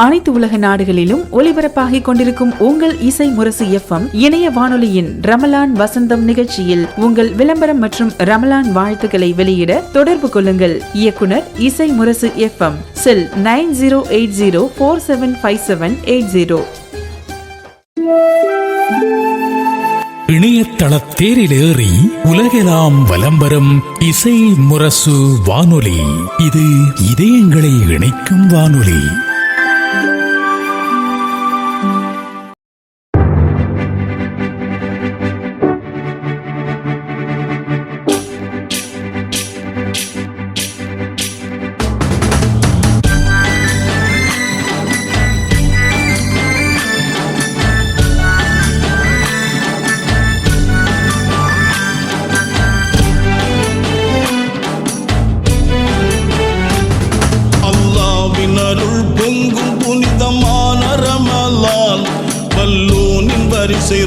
அனைத்து உலக நாடுகளிலும் ஒலிபரப்பாகிக் கொண்டிருக்கும் உங்கள் இசை முரசு FM இணைய வானொலியின் ரமலான் வசந்தம் நிகழ்ச்சியில் உங்கள் விளம்பரம் மற்றும் ரமலான் வாழ்த்துக்களை வெளியிட தொடர்பு கொள்ளுங்கள். இயக்குனர் இசை முரசு FM, செல் 9080475780. இணையதள தேரிலேறி உலகெல்லாம் வலம்பெறும் இசை முரசு வானொலி. இது இதயங்களை இணைக்கும் வானொலி.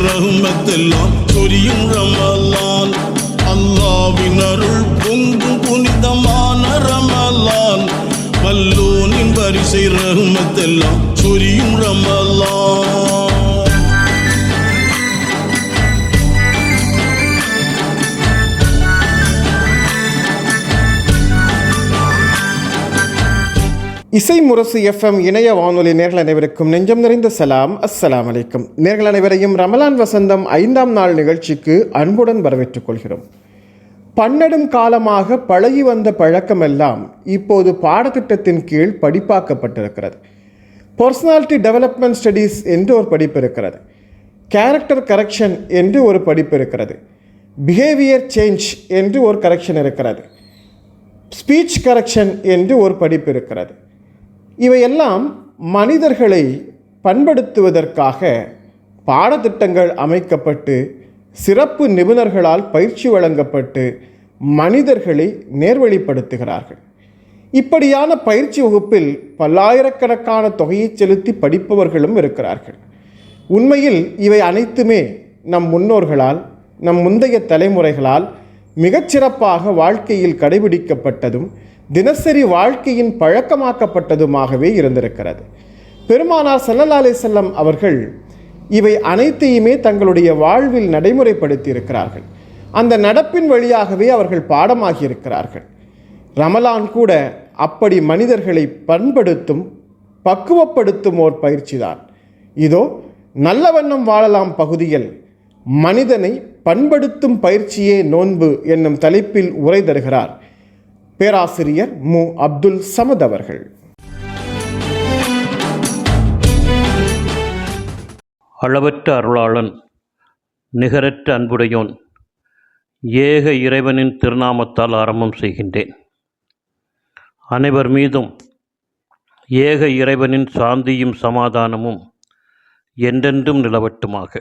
ரஹ்மத்தெல்லாம் சொரியும் ரமலான், அல்லாஹ்வின் அருள் பொங்கும் புனிதமான ரமலான், வல்லோனின் வரிசை ரஹ்மத்தெல்லாம் சொரியும் ரமலான். இசை முரசு FM இணைய வானொலி நேர்கள் அனைவருக்கும் நெஞ்சம் நிறைந்த சலாம். அஸ்ஸலாம் அலைக்கும். நேர்கள் அனைவரையும் ரமலான் வசந்தம் 5ஆம் நாள் நிகழ்ச்சிக்கு அன்புடன் வரவேற்றுக் கொள்கிறோம். பன்னெடும் காலமாக பழகி வந்த பழக்கமெல்லாம் இப்போது பாடத்திட்டத்தின் கீழ் படிப்பாக்கப்பட்டிருக்கிறது. பர்சனாலிட்டி டெவலப்மெண்ட் ஸ்டடீஸ் என்று ஒரு படிப்பு இருக்கிறது. கேரக்டர் கரெக்ஷன் என்று ஒரு படிப்பு இருக்கிறது. பிஹேவியர் சேஞ்ச் என்று ஒரு கரெக்ஷன் இருக்கிறது. ஸ்பீச் கரெக்ஷன் என்று ஒரு படிப்பு இருக்கிறது. இவையெல்லாம் மனிதர்களை பண்படுத்துவதற்காக பாடத்திட்டங்கள் அமைக்கப்பட்டு சிறப்பு நிபுணர்களால் பயிற்சி வழங்கப்பட்டு மனிதர்களை நேர்வழிப்படுத்துகிறார்கள். இப்படியான பயிற்சி வகுப்பில் பல்லாயிரக்கணக்கான தொகையை செலுத்தி படிப்பவர்களும் இருக்கிறார்கள். உண்மையில் இவை அனைத்துமே நம் முன்னோர்களால், நம் முந்தைய தலைமுறைகளால் மிகச்சிறப்பாக வாழ்க்கையில் கடைபிடிக்கப்பட்டதும் தினசரி வாழ்க்கையின் பழக்கமாக்கப்பட்டதுமாகவே இருந்திருக்கிறது. பெருமானார் ஸல்லல்லாஹு அலைஹி வஸல்லம் அவர்கள் இவை அனைத்தையுமே தங்களுடைய வாழ்வில் நடைமுறைப்படுத்தி இருக்கிறார்கள். அந்த நடப்பின் வழியாகவே அவர்கள் பாடமாகி இருக்கிறார்கள். ரமலான் கூட அப்படி மனிதர்களை பண்படுத்தும், பக்குவப்படுத்தும் ஓர் பயிற்சி தான். இதோ நல்ல வண்ணம் வாழலாம் பகுதியில் மனிதனை பண்படுத்தும் பயிற்சியே நோன்பு என்னும் தலைப்பில் உரை தருகிறார் பேராசிரியர் மு. அப்துல் சமத் அவர்கள். அளவற்ற அருளாளன், நிகரற்ற அன்புடையோன், ஏக இறைவனின் திருநாமத்தால் ஆரம்பம் செய்கின்றேன். அனைவர் மீதும் ஏக இறைவனின் சாந்தியும் சமாதானமும் என்றென்றும் நிலவட்டுமாக.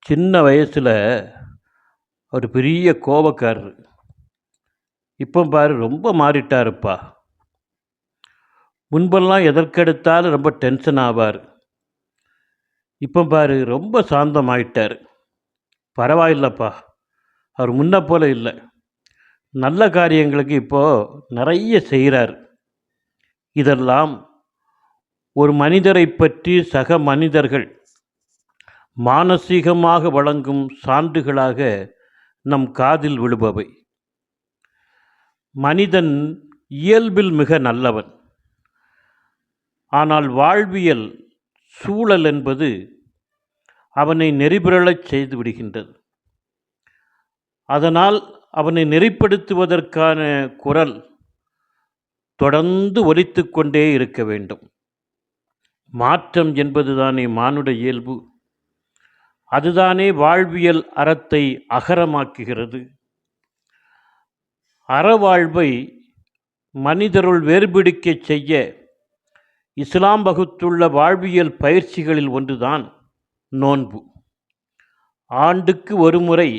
சின்ன வயசில் ஒரு பெரிய கோபக்காரர், இப்போ பாரு ரொம்ப மாறிட்டாருப்பா. முன்பெல்லாம் எதற்கெடுத்தாலும் ரொம்ப டென்ஷன் ஆவார். இப்போ பாரு ரொம்ப சாந்தமாயிட்டார். பரவாயில்லப்பா, அவர் முன்ன போல இல்லை. நல்ல காரியங்களுக்கு இப்போது நிறைய செய்கிறார். இதெல்லாம் ஒரு மனிதரை பற்றி சக மனிதர்கள் மானசீகமாக வழங்கும் சான்றுகளாக நம் காதில் விழுபவை. மனிதன் இயல்பில் மிக நல்லவன். ஆனால் வாழ்வியல் சூழல் என்பது அவனை நெறிபிரளச் செய்து விடுகின்றது. அதனால் அவனை நெறிப்படுத்துவதற்கான குரல் தொடர்ந்து ஒலித்து கொண்டே இருக்க வேண்டும். மாற்றம் என்பதுதானே மானுட இயல்பு. அதுதானே வாழ்வியல் அறத்தை அகரமாக்குகிறது. அறவாழ்வை மனிதருள் வேறுபிடிக்கச் செய்ய இஸ்லாம் வகுத்துள்ள வாழ்வியல் பயிற்சிகளில் ஒன்றுதான் நோன்பு. ஆண்டுக்கு ஒரு முறை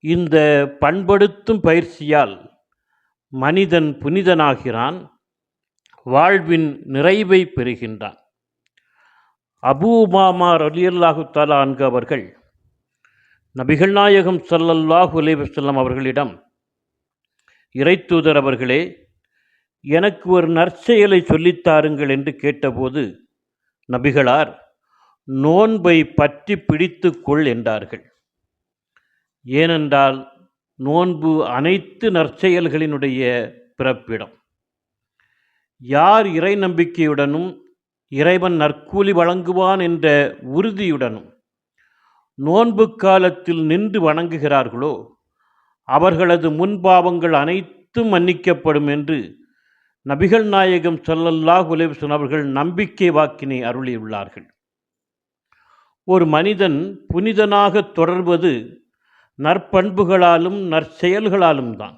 இந்த பண்படுத்தும் பயிற்சியால் மனிதன் புனிதனாகிறான், வாழ்வின் நிறைவை பெறுகின்றான். அபூ உமாமா ரலியல்லாஹு தஆலா அன்ஹு அவர்கள் நபிகள் நாயகம் ஸல்லல்லாஹு அலைஹி வஸல்லம் அவர்களிடம், இறைத்தூதர் அவர்களே, எனக்கு ஒரு நற்செயலை சொல்லித்தாருங்கள் என்று கேட்டபோது நபிகளார் நோன்பை பற்றி பிடித்து கொள் என்றார்கள். ஏனென்றால் நோன்பு அனைத்து நற்செயல்களினுடைய பிறப்பிடம். யார் இறை நம்பிக்கையுடனும் இறைவன் நற்கூலி வழங்குவான் என்ற உறுதியுடனும் நோன்பு காலத்தில் நின்று வணங்குகிறார்களோ அவர்களது முன்பாவங்கள் அனைத்தும் மன்னிக்கப்படும் என்று நபிகள் நாயகம் ஸல்லல்லாஹு அலைஹி வஸல்லம் அவர்கள் நம்பிக்கை வாக்கினை அருளியுள்ளார்கள். ஒரு மனிதன் புனிதனாக தொடர்வது நற்பண்புகளாலும் நற்செயல்களாலும் தான்.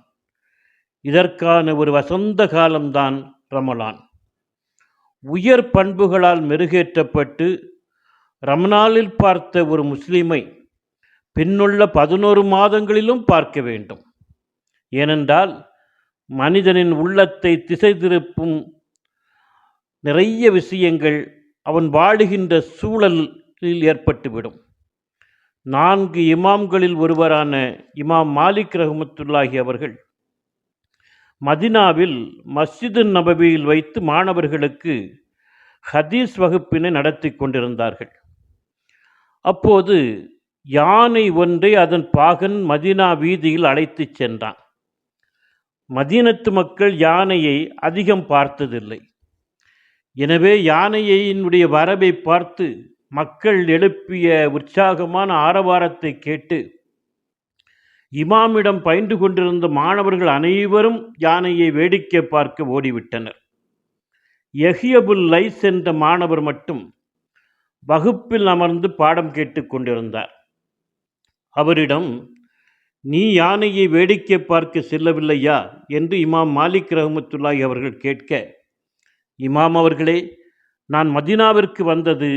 இதற்கான ஒரு வசந்த காலம்தான் ரமலான். உயர் பண்புகளால் மெருகேற்றப்பட்டு ரமலானில் பார்த்த ஒரு முஸ்லிமை பின்னுள்ள 11 மாதங்களிலும் பார்க்க வேண்டும். ஏனென்றால் மனிதனின் உள்ளத்தை திசை திருப்பும் நிறைய விஷயங்கள் அவன் வாழுகின்ற சூழலில் ஏற்பட்டுவிடும். 4 இமாம்களில் ஒருவரான இமாம் மாலிக் ரஹ்மத்துல்லாஹி அவர்கள் மதினாவில் மஸ்ஜிது நபவியில் வைத்து மாணவர்களுக்கு ஹதீஸ் வகுப்பினை நடத்தி கொண்டிருந்தார்கள். அப்போது யானை ஒன்றை அதன் பாகன் மதினா வீதியில் அழைத்து சென்றான். மதீனத்து மக்கள் யானையை அதிகம் பார்த்ததில்லை. எனவே யானையினுடைய வரவை பார்த்து மக்கள் எழுப்பிய உற்சாகமான ஆரவாரத்தை கேட்டு இமாமிடம் பயின்று கொண்டிருந்த மாணவர்கள் அனைவரும் யானையை வேடிக்கை பார்க்க ஓடிவிட்டனர். யஹ்யபுல் லைஸ் என்ற மாணவர் மட்டும் வகுப்பில் அமர்ந்து பாடம் கேட்டுக் கொண்டிருந்தார். அவரிடம், நீ யானையை வேடிக்கை பார்க்க செல்லவில்லையா என்று இமாம் மாலிக் ரஹ்மத்துல்லாஹி அவர்கள் கேட்க, இமாம் அவர்களே, நான் மதீனாவிற்கு வந்தது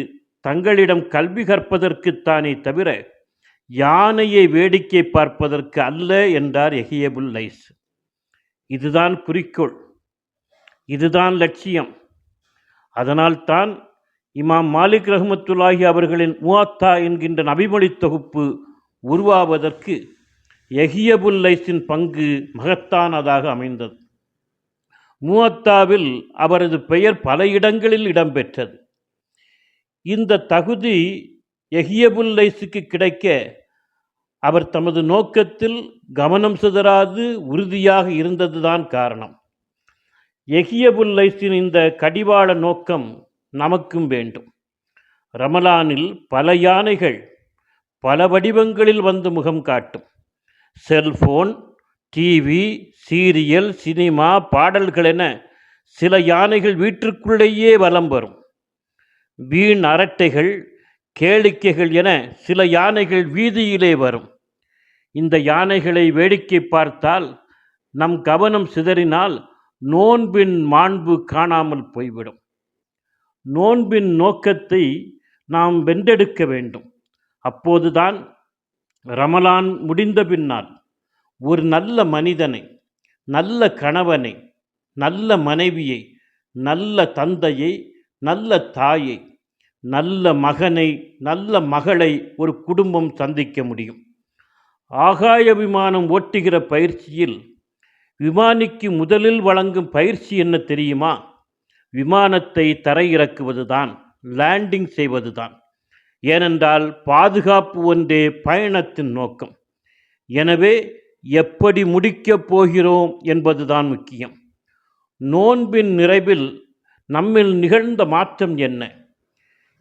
தங்களிடம் கல்வி கற்பதற்குத்தானே தவிர யானையை வேடிக்கை பார்ப்பதற்கு அல்ல என்றார் யஹ்யபுல் லைஸ். இதுதான் குறிக்கோள், இதுதான் லட்சியம். அதனால்தான் இமாம் மாலிக் ரஹ்மத்துல்லாஹி அவர்களின் முவாத்தா என்கின்ற நபிமொழி தொகுப்பு உருவாவதற்கு யஹ்யபுல் லைஸின் பங்கு மகத்தானதாக அமைந்தது. முவாத்தாவில் அவரது பெயர் பல இடங்களில் இடம்பெற்றது. இந்த தகுதி யஹ்யபுல் லைஸுக்கு கிடைக்க அவர் தமது நோக்கத்தில் கவனம் சிதறாது உறுதியாக இருந்ததுதான் காரணம். யஹ்யபுல் லைஸின் இந்த கடிவாள நோக்கம் நமக்கும் வேண்டும். ரமலானில் பல யானைகள் பல வடிவங்களில் வந்து முகம் காட்டும். செல்போன், டிவி, சீரியல், சினிமா, பாடல்கள் என சில யானைகள் வீட்டிற்குள்ளேயே வலம் வரும். வீண் அரட்டைகள், கேளிக்கைகள் என சில யானைகள் வீதியிலே வரும். இந்த யானைகளை வேடிக்கை பார்த்தால், நம் கவனம் சிதறினால் நோன்பின் மாண்பு காணாமல் போய்விடும். நோன்பின் நோக்கத்தை நாம் வென்றெடுக்க வேண்டும். அப்போதுதான் ரமலான் முடிந்த பின்னால் ஒரு நல்ல மனிதனை, நல்ல கணவனை, நல்ல மனைவியை, நல்ல தந்தையை, நல்ல தாயை, நல்ல மகனை, நல்ல மகளை ஒரு குடும்பம் சந்திக்க முடியும். ஆகாய விமானம் ஓட்டுகிற பயிற்சியில் விமானிக்கு முதலில் வழங்கும் பயிற்சி என்ன தெரியுமா? விமானத்தை தரையிறக்குவதுதான், லேண்டிங் செய்வதுதான். ஏனென்றால் பாதுகாப்பு ஒன்றே பயணத்தின் நோக்கம். எனவே எப்படி முடிக்கப் போகிறோம் என்பதுதான் முக்கியம். நோன்பின் நிறைவில் நம்மில் நிகழ்ந்த மாற்றம் என்ன?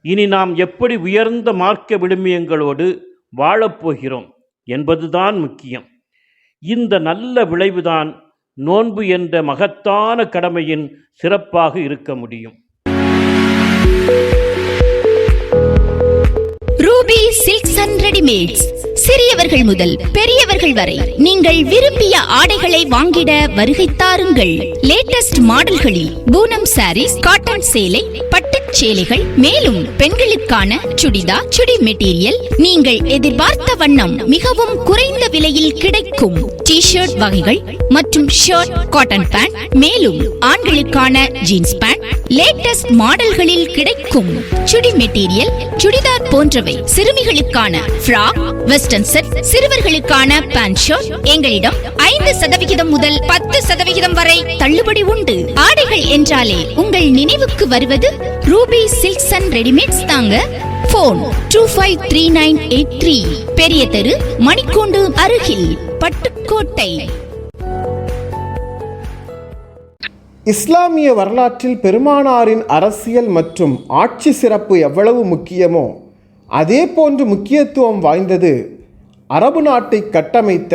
இனி நாம் எப்படி உயர்ந்த மார்க்க விழுமியங்களோடு வாழப்போகிறோம் என்பதுதான் முக்கியம். இந்த நல்ல விளைவுதான் நோன்பு என்ற மகத்தான கடமையின் சிறப்பாக இருக்க முடியும். Ruby silks and readymades. சிறியவர்கள் முதல் பெரியவர்கள் வரை நீங்கள் விரும்பிய ஆடைகளை வாங்கிட வருகை தாருங்கள். லேட்டஸ்ட் மாடல்களில் பூனம் சாரீஸ், காட்டன் சேலை, பட்டுச் சேலைகள், மேலும் பெண்களுக்கான சுடிதா, சுடி மெட்டீரியல் நீங்கள் எதிர்பார்த்த வண்ணம் மிகவும் குறைந்த விலையில் கிடைக்கும். டி-ஷர்ட் வகைகள் மற்றும் ஷர்ட், காட்டன் பேண்ட், மேலும் ஆண்களுக்கான ஜீன்ஸ் பேண்ட் லேட்டஸ்ட் மாடல்களில் கிடைக்கும். சுடி மெட்டீரியல், சுடிதார் போன்றவை, சிறுமிகளுக்கான ஃப்ராக், வெஸ்டர்ன் செட், சிறுவர்களுக்கான பேண்ட் ஷர்ட் எங்களிடம் 5% முதல் 10 10% வரை தள்ளுபடி உண்டு. ஆடைகள் என்றாலே உங்கள் நினைவுக்கு வருவது ரூபி சில்க்ஸ் அண்ட் ரெடிமேட்ஸ் தாங்க. போன் 253983, பெரிய தெரு, மணிக்கூண்டு அருகில், பட்டுக்கோட்டை. இஸ்லாமிய வரலாற்றில் பெருமானாரின் அரசியல் மற்றும் ஆட்சி சிறப்பு எவ்வளவு முக்கியமோ அதே போன்று முக்கியத்துவம் வாய்ந்தது அரபு நாட்டை கட்டமைத்த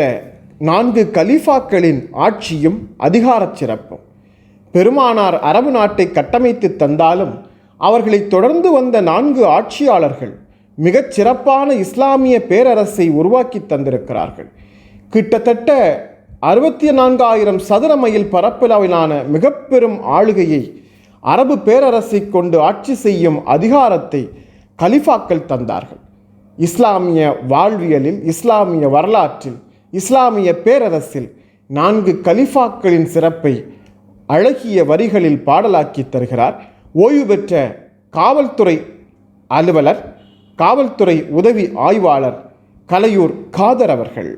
4 கலீஃபாக்களின் ஆட்சியும் அதிகாரச் சிறப்பும். பெருமானார் அரபு நாட்டை கட்டமைத்து தந்தாலும் அவர்களை தொடர்ந்து வந்த 4 ஆட்சியாளர்கள் மிகச் சிறப்பான இஸ்லாமிய பேரரசை உருவாக்கி தந்திருக்கிறார்கள். கிட்டத்தட்ட 64,000 சதுர மைல் பரப்பளவிலான மிக பெரும் ஆளுகையை, அரபு பேரரசை கொண்டு ஆட்சி செய்யும் அதிகாரத்தை கலிஃபாக்கள் தந்தார்கள். இஸ்லாமிய வாழ்வியலில், இஸ்லாமிய வரலாற்றில், இஸ்லாமிய பேரரசில் 4 கலிஃபாக்களின் சிறப்பை அழகிய வரிகளில் பாடலாக்கி தருகிறார் ஓய்வு பெற்ற காவல்துறை அலுவலர், காவல்துறை உதவி ஆய்வாளர் கலையூர் காதர் அவர்கள்.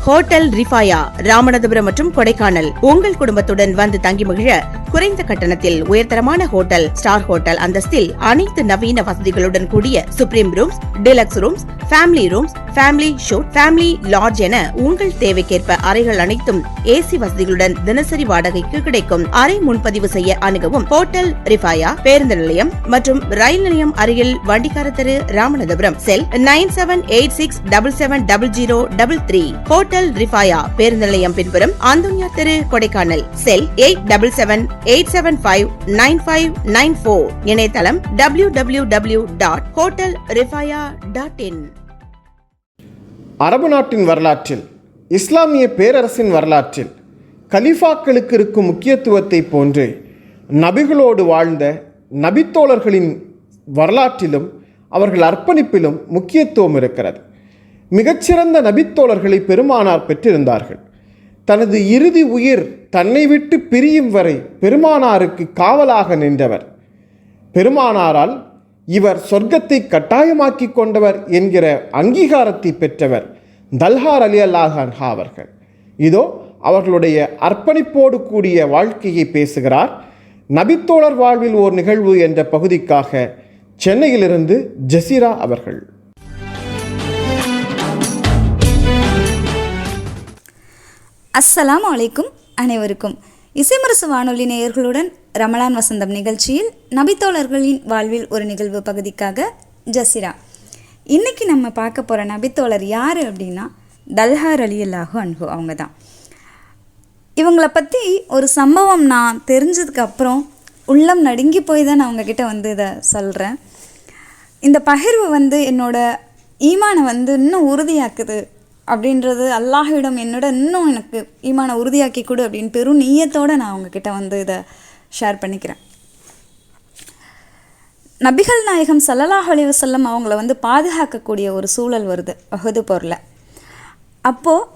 ஹோட்டல் ரிஃபாயா, ராமநாதபுரம் மற்றும் கொடைக்கானல். உங்கள் குடும்பத்துடன் வந்து தங்கி மகிழ குறைந்த கட்டணத்தில் உயர்தரமான ஹோட்டல், ஸ்டார் ஹோட்டல் அந்தஸ்தில் அனைத்து நவீன வசதிகளுடன் கூடிய supreme rooms, deluxe rooms, family rooms, family shoot, family lodge என உங்கள் தேவைக்கேற்ப அறைகள் அனைத்தும் ஏசி வசதிகளுடன் தினசரி வாடகைக்கு கிடைக்கும். அறை முன்பதிவு செய்ய அணுகவும் ஹோட்டல் ரிஃபாயா, பேருந்து நிலையம் மற்றும் ரயில் நிலையம் அருகில் வண்டிக்கார தெரு, ராமநாதபுரம். செல் 9786770033. ஹோட்டல் ரிஃபாயா, பேருந்து நிலையம் பின்புறம், அந்தோனியார் தெரு, கொடைக்கானல். செல் 8778759594. இணையதளம் www.hotelrifaya.in. அரபு நாட்டின் வரலாற்றில், இஸ்லாமிய பேரரசின் வரலாற்றில் கலீஃபாக்களுக்கு இருக்கும் முக்கியத்துவத்தை போன்று நபிகளோடு வாழ்ந்த நபித்தோழர்களின் வரலாற்றிலும் அவர்கள் அர்ப்பணிப்பிலும் முக்கியத்துவம் இருக்கிறது. மிகச்சிறந்த நபித்தோழர்களை பெருமானார் பெற்றிருந்தார்கள். தனது இறுதி உயிர் தன்னை விட்டு பிரியும் வரை பெருமானாருக்கு காவலாக நின்றவர். பெருமானாரால் இவர் சொர்க்கத்தை கட்டாயமாக்கி கொண்டவர் என்கிற அங்கீகாரத்தை பெற்றவர் தல்ஹா ரலியல்லாஹு அன்ஹா அவர்கள். இதோ அவர்களுடைய அர்ப்பணிப்போடு கூடிய வாழ்க்கையை பேசுகிறார் நபித்தோழர் வாழ்வில் ஓர் நிகழ்வு என்ற பகுதிக்காக சென்னையிலிருந்து ஜசீரா அவர்கள். அஸ்ஸலாமு அலைக்கும். அனைவருக்கும் இசைமுரசு வானொலி நேயர்களுடன் ரமலான் வசந்தம் நிகழ்ச்சியில் நபித்தோழர்களின் வாழ்வில் ஒரு நிகழ்வு பகுதிக்காக ஜசீரா. இன்றைக்கி நம்ம பார்க்க போகிற நபித்தோழர் யார் அப்படின்னா தல்ஹா ரலியல்லாஹு அன்ஹு. அவங்க தான். இவங்களை பற்றி ஒரு சம்பவம் நான் தெரிஞ்சதுக்கப்புறம் உள்ளம் நடுங்கி போய் தான் நான் அவங்கக்கிட்ட இதை சொல்கிறேன். இந்த பகிர்வு என்னோடய ஈமானை இன்னும் உறுதியாக்குது அப்படின்றது, அல்லாஹ்விடம் என்னோட இன்னும் எனக்கு ஈமானை உறுதியாக்கி கொடு அப்படின்னு பெரும் நீயத்தோடு நான் அவங்கக்கிட்ட இதை ஷேர் பண்ணிக்கிறேன். நபிகள் நாயகம் ஸல்லல்லாஹு அலைஹி வஸல்லம் அவங்கள பாதுகாக்கக்கூடிய ஒரு சூழல் வருது உஹது போரில். அப்போது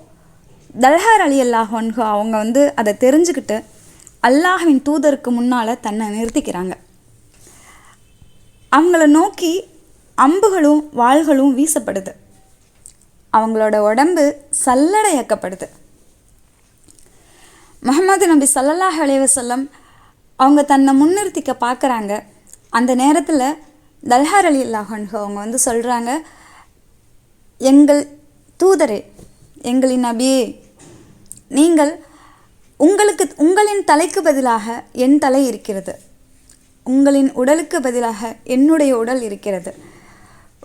தல்ஹா ரலியல்லாஹு அன்ஹு அவங்க அதை தெரிஞ்சுக்கிட்டு அல்லாஹ்வின் தூதருக்கு முன்னால் தன்னை நிறுத்திக்கிறாங்க. அவங்கள நோக்கி அம்புகளும் வாள்களும் வீசப்படுது. அவங்களோட உடம்பு சல்லடையாக்கப்படுது. முஹம்மது நபி ஸல்லல்லாஹு அலைஹி வஸல்லம் அவங்க தன்னை முன்னிறுத்திக்க பார்க்குறாங்க. அந்த நேரத்தில் தல்ஹா ரலியல்லாஹு அன்ஹு அவங்க சொல்கிறாங்க, எங்கள் தூதரே, எங்களின் நபியே, நீங்கள் உங்களின் தலைக்கு பதிலாக என் தலை இருக்கிறது, உங்களின் உடலுக்கு பதிலாக என்னுடைய உடல் இருக்கிறது,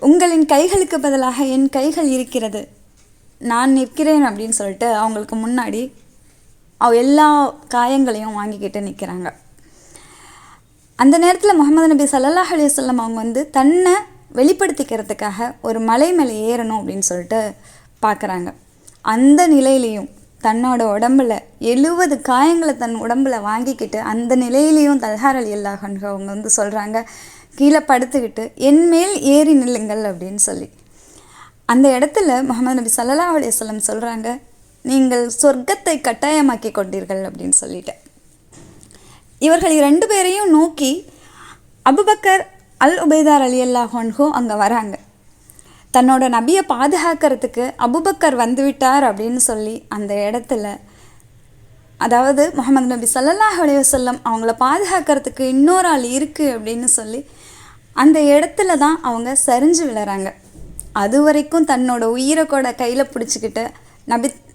உங்களின் கைகளுக்கு பதிலாக என் கைகள் இருக்கிறது, நான் நிற்கிறேன் அப்படின்னு சொல்லிட்டு அவங்களுக்கு முன்னாடி எல்லா காயங்களையும் வாங்கிக்கிட்டு நிற்கிறாங்க. அந்த நேரத்தில் முஹம்மது நபி ஸல்லல்லாஹு அலைஹி வஸல்லம் அவங்க தன்னை வெளிப்படுத்திக்கிறதுக்காக ஒரு மலை மேலே ஏறணும் அப்படின்னு சொல்லிட்டு பார்க்குறாங்க. அந்த நிலையிலையும் தன்னோட உடம்பில் 70 காயங்களை தன் உடம்பில் வாங்கிக்கிட்டு அந்த நிலையிலையும் தல்ஹா ரலியல்லாஹு அன்ஹு அவங்க சொல்கிறாங்க, கீழே படுத்துக்கிட்டு என் மேல் ஏறி நில்லுங்கள் அப்படின்னு சொல்லி. அந்த இடத்துல முஹம்மது நபி ஸல்லல்லாஹு அலைஹி வஸல்லம் சொல்கிறாங்க, நீங்கள் சொர்க்கத்தை கட்டாயமாக்கி கொண்டீர்கள் அப்படின்னு சொல்லிட்டு. இவர்கள் 2 பேரையும் நோக்கி அபுபக்கர் அல் உபைதா ரலியல்லாஹு அன்ஹு அங்கே வராங்க. தன்னோட நபியை பாதுகாக்கிறதுக்கு அபுபக்கர் வந்துவிட்டார் அப்படின்னு சொல்லி அந்த இடத்துல, அதாவது முஹம்மது நபி ஸல்லல்லாஹு அலைஹி வஸல்லம் அவங்கள பாதுகாக்கிறதுக்கு இன்னொரு ஆள் இருக்குது அப்படின்னு சொல்லி அந்த இடத்துல தான் அவங்க சரிஞ்சு விழுறாங்க. அது வரைக்கும் தன்னோட உயிரை கூட கையில் பிடிச்சிக்கிட்டு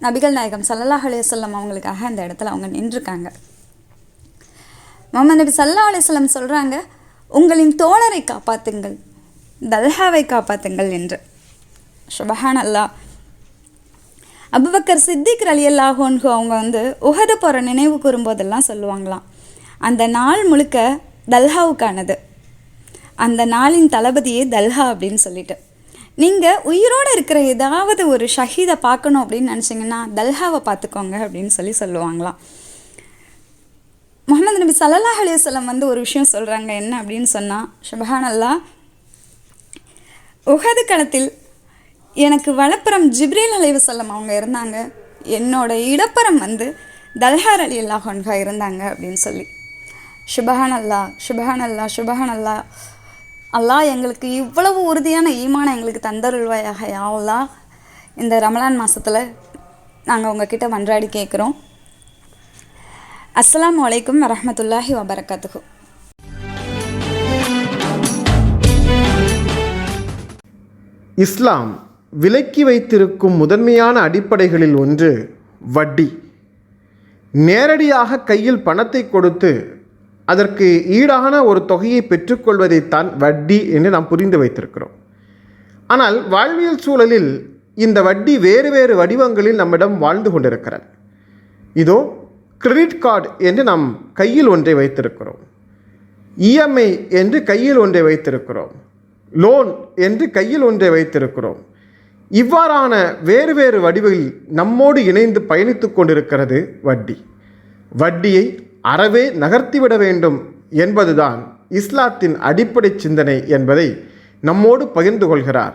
நபிகள் நாயகம் ஸல்லல்லாஹு அலைஹி வஸல்லம் அவங்களுக்காக அந்த இடத்துல அவங்க நின்றுருக்காங்க. முஹம்மது நபி ஸல்லல்லாஹு அலைஹி வஸல்லம் சொல்கிறாங்க, உங்களின் தோழரை காப்பாற்றுங்கள், தல்ஹாவை காப்பாற்றுங்கள் என்று. சுபஹான் அல்லாஹ். அபுபக்கர் சித்திக் ரலியல்லாஹு அன்ஹு அவங்க உஹது போகிற நினைவு கூறும்போதெல்லாம் சொல்லுவாங்களாம், அந்த நாள் முழுக்க தல்ஹாவுக்கானது, அந்த நாளின் தளபதியே தல்ஹா அப்படின்னு சொல்லிட்டு. நீங்கள் உயிரோடு இருக்கிற ஏதாவது ஒரு ஷஹீதை பார்க்கணும் அப்படின்னு நினச்சிங்கன்னா தல்ஹாவை பார்த்துக்கோங்க அப்படின்னு சொல்லுவாங்களாம். முஹம்மது நபி ஸல்லல்லாஹு அலைஹி வஸல்லம் ஒரு விஷயம் சொல்கிறாங்க, என்ன அப்படின்னு சொன்னால், சுபஹான் அல்லாஹ், உஹது களத்தில் எனக்கு வலப்புறம் ஜிப்ரீல் அலைஹிஸ்ஸலாம் அவங்க இருந்தாங்க, என்னோட இடப்புறம் தல்ஹா ரலியல்லாஹு அன்ஹா இருந்தாங்க அப்படின்னு சொல்லி. சுபஹான் அல்லாஹ், சுபஹான் அல்லாஹ், சுபஹான் அல்லாஹ். அல்லாஹ் எங்களுக்கு இவ்வளவு உறுதியான ஈமானை எங்களுக்கு தந்தருள்வாயாக யா அல்லாஹ். இந்த ரமலான் மாதத்தில் நாங்கள் உங்ககிட்ட மன்றாடி கேட்குறோம். அஸ்ஸலாமு அலைக்கும் வரஹ்மத்துல்லாஹி வபரகாத்துஹு. இஸ்லாம் விலக்கி வைத்திருக்கும் முதன்மையான அடிப்படைகளில் ஒன்று வட்டி. நேரடியாக கையில் பணத்தை கொடுத்து அதற்கு ஈடான ஒரு தொகையை பெற்றுக்கொள்வதைத்தான் வட்டி என்று நாம் புரிந்து வைத்திருக்கிறோம். ஆனால் வாழ்வியல் சூழலில் இந்த வட்டி வேறு வேறு வடிவங்களில் நம்மிடம் வாழ்ந்து கொண்டிருக்கிறது. இதோ கிரெடிட் கார்டு என்று நாம் கையில் ஒன்றை வைத்திருக்கிறோம், இஎம்ஐ என்று கையில் ஒன்றை வைத்திருக்கிறோம், லோன் என்று கையில் ஒன்றை வைத்திருக்கிறோம். இவ்வாறான வேறு வேறு வடிவில் நம்மோடு இணைந்து பயணித்து கொண்டிருக்கிறது வட்டி. வட்டியை அறவே நகர்த்திவிட வேண்டும் என்பதுதான் இஸ்லாத்தின் அடிப்படை சிந்தனை என்பதை நம்மோடு பகிர்ந்து கொள்கிறார்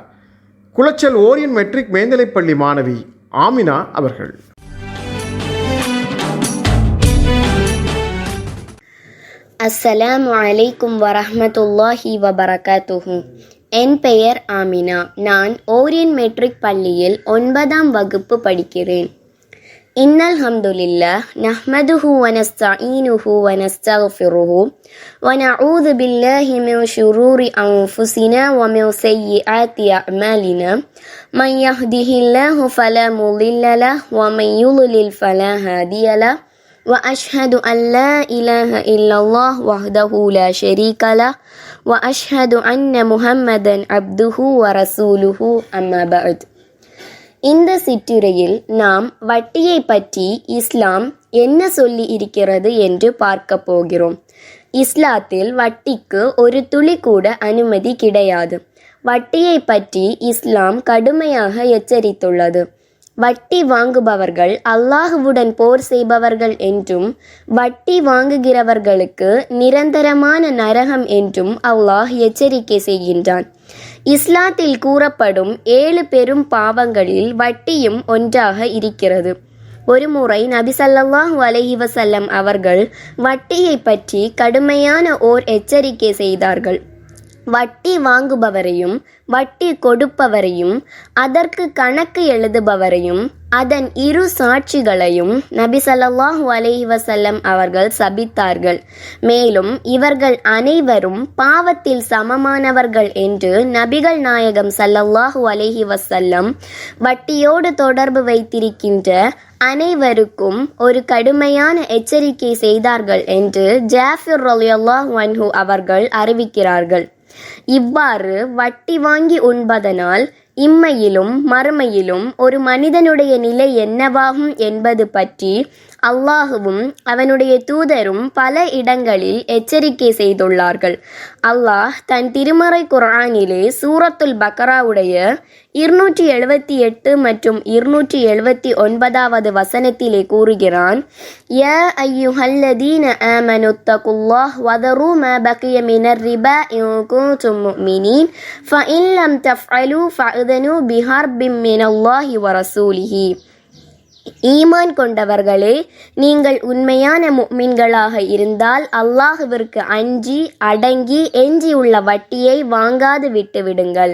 குளச்சல் ஓரியன் மெட்ரிக் மேல்நிலைப்பள்ளி மாணவி ஆமினா அவர்கள். அஸ்ஸலாமு அலைக்கும் வரஹ்மத்துல்லாஹி வபரகாத்துஹு. என் பெயர் ஆமினா. நான் ஓரியன் மெட்ரிக் பள்ளியில் 9ஆம் வகுப்பு படிக்கிறேன். இன்னல் ஹம்துலில்லாஹ் நஹ்மதுஹு வ நஸ்தஈனுஹு வ நஸ்தக்ஃபிருஹு வ நஊது பில்லாஹி மின் ஷுரூரி அன்ஃபுஸினா வ மின் ஸய்யிஆத்தி அஅமாலினா மன் யஹ்திஹில்லாஹு ஃபலா முضில்ல லஹு வ மன் யுض்லில் ஃபலா ஹாதிய லஹு وأشهد أن لا إله إلا الله وحده لا شريك له وأشهد أن محمدا عبده ورسوله أما بعد. இந்த சிற்றுரையில் நாம் வட்டியை பற்றி இஸ்லாம் என்ன சொல்லி இருக்கிறது என்று பார்க்க போகிறோம். இஸ்லாத்தில் வட்டிக்கு ஒரு துளி கூட அனுமதி கிடையாது. வட்டியை பற்றி இஸ்லாம் கடுமையாக எச்சரித்துள்ளது. வட்டி வாங்குபவர்கள் அல்லாஹுவுடன் போர் செய்பவர்கள் என்றும் வட்டி வாங்குகிறவர்களுக்கு நிரந்தரமான நரகம் என்றும் அல்லாஹ் எச்சரிக்கை செய்கின்றான். இஸ்லாத்தில் கூறப்படும் 7 பெரும் பாவங்களில் வட்டியும் ஒன்றாக இருக்கிறது. ஒருமுறை நபி ஸல்லல்லாஹு அலைஹி வஸல்லம் அவர்கள் வட்டியை பற்றி கடுமையான ஓர் எச்சரிக்கை செய்தார்கள். வட்டி வாங்குபவரையும் வட்டி கொடுப்பவரையும் அதற்கு கணக்கு எழுதுபவரையும் அதன் இரு சாட்சிகளையும் நபி ஸல்லல்லாஹு அலைஹி வஸல்லம் அவர்கள் சபித்தார்கள். மேலும் இவர்கள் அனைவரும் பாவத்தில் சமமானவர்கள் என்று நபிகள் நாயகம் ஸல்லல்லாஹு அலைஹி வஸல்லம் வட்டியோடு தொடர்பு வைத்திருக்கின்ற அனைவருக்கும் ஒரு கடுமையான எச்சரிக்கை செய்தார்கள் என்று ஜாஃபிர் ரலியல்லாஹு அன்ஹு அவர்கள் அறிவிக்கிறார்கள். இவ்வாறு வட்டி வாங்கி உண்பதனால் இம்மையிலும் மறுமையிலும் ஒரு மனிதனுடைய நிலை என்னவாகும் என்பது பற்றி அல்லாஹுவும் அவனுடைய தூதரும் பல இடங்களில் எச்சரிக்கை செய்துள்ளார்கள். அல்லாஹ் தன் திருமறை குர்ஆனிலே சூரத்துல் பக்ராவுடைய 278 மற்றும் 279வது வசனத்திலே கூறுகிறான், யா அய்யுஹல்லதீன ஆமனுத்தகுல்லாஹ் வதரு மா பகிய மினர் ரிபா இன் குன்தும் முஃமினீன் ஃபஇன் லம் தஃஅலு ஃபஅதனு பிஹர்பின் மினல்லாஹி வ ரசூலிஹி. ஈமான் கொண்டவர்களே, நீங்கள் உண்மையான முஃமின்களாக இருந்தால் அல்லாஹுவிற்கு அஞ்சி அடங்கி எஞ்சியுள்ள வட்டியை வாங்காது விட்டுவிடுங்கள்.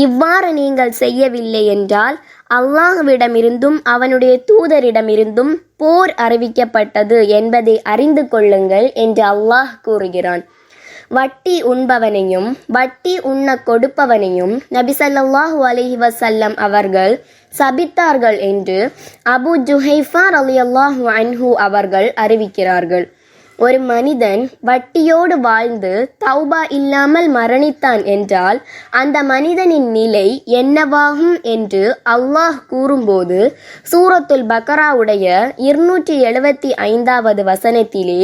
இவ்வாறு நீங்கள் செய்யவில்லை என்றால் அல்லாஹுவிடமிருந்தும் அவனுடைய தூதரிடமிருந்தும் போர் அறிவிக்கப்பட்டது என்பதை அறிந்து கொள்ளுங்கள் என்று அல்லாஹ் கூறுகிறான். வட்டி உண்பவனையும் வட்டி உண்ண கொடுப்பவனையும் நபி ஸல்லல்லாஹு அலைஹி வஸல்லம் அவர்கள் சபித்தார்கள் என்று அபு ஜுஹைஃபா ரலியல்லாஹு அன்ஹு அவர்கள் அறிவிக்கிறார்கள். ஒரு மனிதன் வட்டியோடு வாழ்ந்து தௌபா இல்லாமல் மரணித்தான் என்றால் அந்த மனிதனின் நிலை என்னவாகும் என்று அல்லாஹ் கூறும்போது சூரத்துல் பக்ராவுடைய 275வது வசனத்திலே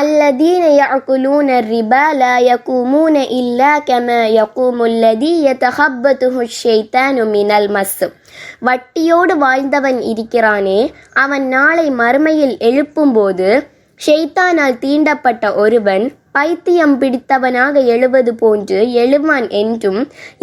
அல்லதீன யஅகுலூன ரிபா லா யகூமூன இல்லா கமா யகூமுல் லதீ யதஹப்பதுஹு ஷைத்தானு மினல் மஸ். வட்டியோடு வாழ்ந்தவன் இருக்கிறானே, அவன் நாளை மறுமையில் எழுப்பும்போது ஷைத்தானால் தீண்டப்பட்ட ஒருவன் பைத்தியம் பிடித்தவனாக எழுவது போன்று எழுவான் என்றும்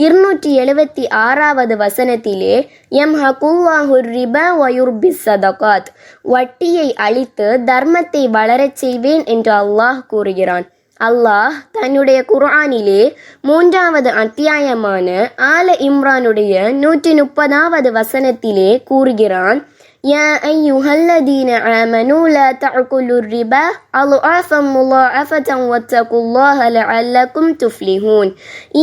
276வது வசனத்திலே யம்ஹகுல்லாஹு ரிபா வ யுர்பிஸ் ஸதகாத், வட்டியை அழித்து தர்மத்தை வளரச் செய்வேன் என்று அல்லாஹ் கூறுகிறான். அல்லாஹ் தன்னுடைய குர்ஆனிலே 3வது அத்தியாயமான ஆல இம்ரானுடைய 130வது வசனத்திலே கூறுகிறான், يا أيها الذين آمنوا لا تأكلوا الربا أضعافا مضاعفة واتقوا الله لعلكم تفلحون.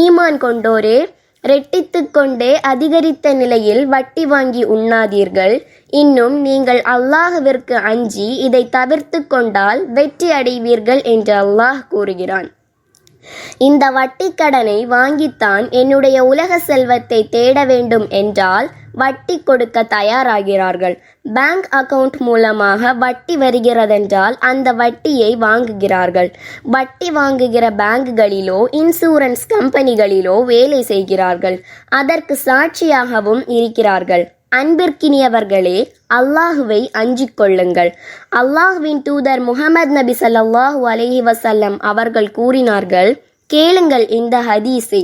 ஈமான் கொண்டோரே, ரெட்டித்துக் கொண்டே அதிகரித்த நிலையில் வட்டி வாங்கி உண்ணாதீர்கள். இன்னும் நீங்கள் அல்லாஹ்விற்கு அஞ்சி இதை தவிர்த்து கொண்டால் வெற்றி அடைவீர்கள் என்று அல்லாஹ் கூறுகிறான். இந்த வட்டி கடனை வாங்கித்தான் என்னுடைய உலக செல்வத்தை தேட வேண்டும் என்றால் வட்டி கொடுக்க தயாராகிறார்கள். பேங்க் அக்கவுண்ட் மூலமாக வட்டி வருகிறதென்றால் அந்த வட்டியை வாங்குகிறார்கள். வட்டி வாங்குகிற பேங்குகளிலோ இன்சூரன்ஸ் கம்பெனிகளிலோ வேலை செய்கிறார்கள். அதற்கு சாட்சியாகவும் இருக்கிறார்கள். அன்பிற்கினியவர்களே, அல்லாஹுவை அஞ்சிக் கொள்ளுங்கள். அல்லாஹுவின் தூதர் முஹம்மது நபி ஸல்லல்லாஹு அலைஹி வஸல்லம் அவர்கள் கூறினார்கள், கேளுங்கள் இந்த ஹதீஸை.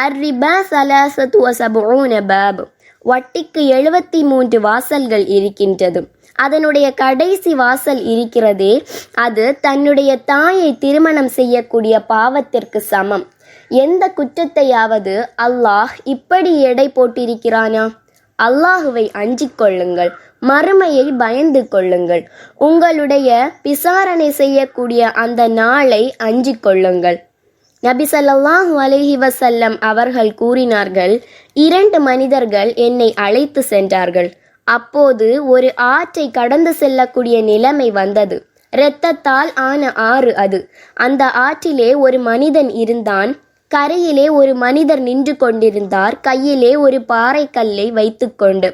அர்ரிபா ஸலாஸத்து வஸபூன பாப். வட்டிக்கு 73 வாசல்கள் இருக்கின்றது. அதனுடைய கடைசி வாசல் இருக்கிறதே, அது தன்னுடைய தாயை திருமணம் செய்யக்கூடிய பாவத்திற்கு சமம். எந்த குற்றத்தையாவது அல்லாஹ் இப்படி எடை போட்டிருக்கிறானா? அல்லாஹுவை அஞ்சிக் கொள்ளுங்கள், மறுமையை பயந்து கொள்ளுங்கள். உங்களுடைய விசாரணை செய்யக்கூடிய அந்த நாளை அஞ்சிக் கொள்ளுங்கள். நபி ஸல்லல்லாஹு அலைஹி வஸல்லம் அவர்கள் கூறினார்கள், 2 மனிதர்கள் என்னை அழைத்து சென்றார்கள். அப்போது ஒரு ஆற்றை கடந்து செல்லக்கூடிய நிலைமை வந்தது. இரத்தத்தால் ஆன ஆறு அது. அந்த ஆற்றிலே ஒரு மனிதன் இருந்தான். கரையிலே ஒரு மனிதர் நின்று கொண்டிருந்தார், கையிலே ஒரு பாறைக்கல்லை வைத்துக்கொண்டு.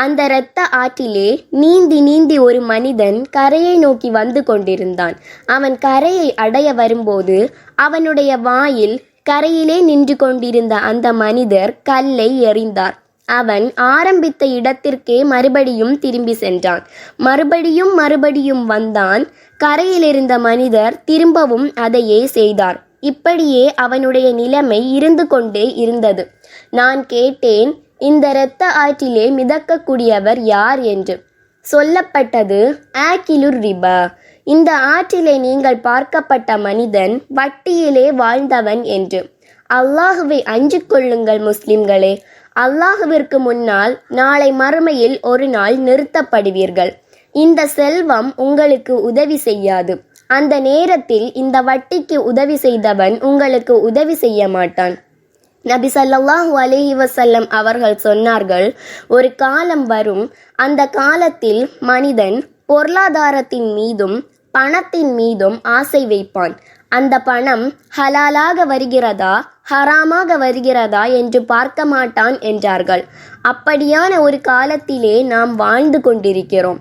அந்த இரத்த ஆற்றிலே நீந்தி நீந்தி ஒரு மனிதன் கரையை நோக்கி வந்து கொண்டிருந்தான். அவன் கரையை அடைய வரும்போது அவனுடைய வாயில் கரையிலே நின்று கொண்டிருந்த அந்த மனிதர் கல்லை எறிந்தார். அவன் ஆரம்பித்த இடத்திற்கே மறுபடியும் திரும்பி சென்றான். மறுபடியும் வந்தான். கரையிலிருந்த மனிதர் திரும்பவும் அதையே செய்தார். இப்படியே அவனுடைய நிலைமை இருந்து கொண்டே இருந்தது. நான் கேட்டேன், இந்த இரத்த ஆற்றிலே மிதக்கக்கூடியவர் யார் என்று. சொல்லப்பட்டது, ஆக்கிலுர் ரிபா. இந்த ஆற்றிலே நீங்கள் பார்க்கப்பட்ட மனிதன் வட்டியிலே வாழ்ந்தவன் என்று. அல்லாஹுவை அஞ்சிக் கொள்ளுங்கள் முஸ்லிம்களே. அல்லாஹுவிற்கு முன்னால் நாளை மறுமையில் ஒரு நாள் நிறுத்தப்படுவீர்கள். இந்த செல்வம் உங்களுக்கு உதவி செய்யாது. அந்த நேரத்தில் இந்த வட்டிக்கு உதவி செய்தவன் உங்களுக்கு உதவி செய்ய மாட்டான். நபி ஸல்லல்லாஹு அலைஹி வஸல்லம் அவர்கள் சொன்னார்கள், ஒரு காலம் வரும், அந்த காலத்தில் மனிதன் பொருளாதாரத்தின் மீதும் பணத்தின் மீதும் ஆசை வைப்பான். அந்த பணம் ஹலாலாக வருகிறதா ஹராமாக வருகிறதா என்று பார்க்க மாட்டான் என்றார்கள். அப்படியான ஒரு காலத்திலே நாம் வாழ்ந்து கொண்டிருக்கிறோம்.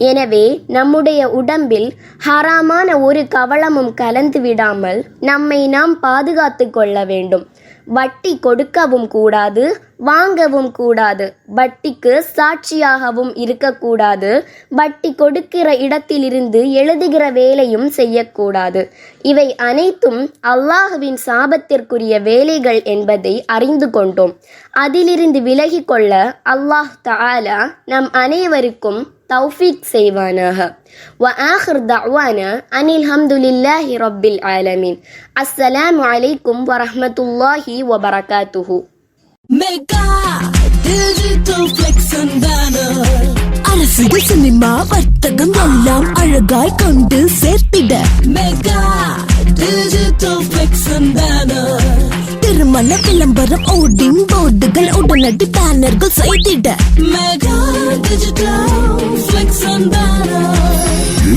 எனவே நம்முடைய உடம்பில் ஹராமான ஒரு கவளமும் கலந்து விடாமல் நம்மை நாம் பாதுகாத்து கொள்ள வேண்டும். வட்டி கொடுக்கவும் கூடாது, வாங்கவும் கூடாது. வட்டிக்கு சாட்சியாகவும் இருக்கக்கூடாது. வட்டி கொடுக்கிற இடத்திலிருந்து எழுதுகிற வேலையும் செய்யக்கூடாது. இவை அனைத்தும் அல்லாஹுவின் சாபத்திற்குரிய வேலைகள் என்பதை அறிந்து கொண்டோம். அதிலிருந்து விலகி கொள்ள அல்லாஹ் தஆலா நம் அனைவருக்கும் தௌஃபீக் செய்வானாக. وآخر دعوانا أن الحمد لله رب العالمين. السلام عليكم ورحمة الله وبركاته. Mega digital flex and banner. அரசியல், சினிமா, வர்த்தகம் எல்லாம் அழகாய் கொண்டு சேர்த்திட mega digital flex and banner. திருமண விளம்பரம், ஓர்டிங் போர்டுகள், உடனடி பேனர்கள் செய்திட mega digital flex and banner.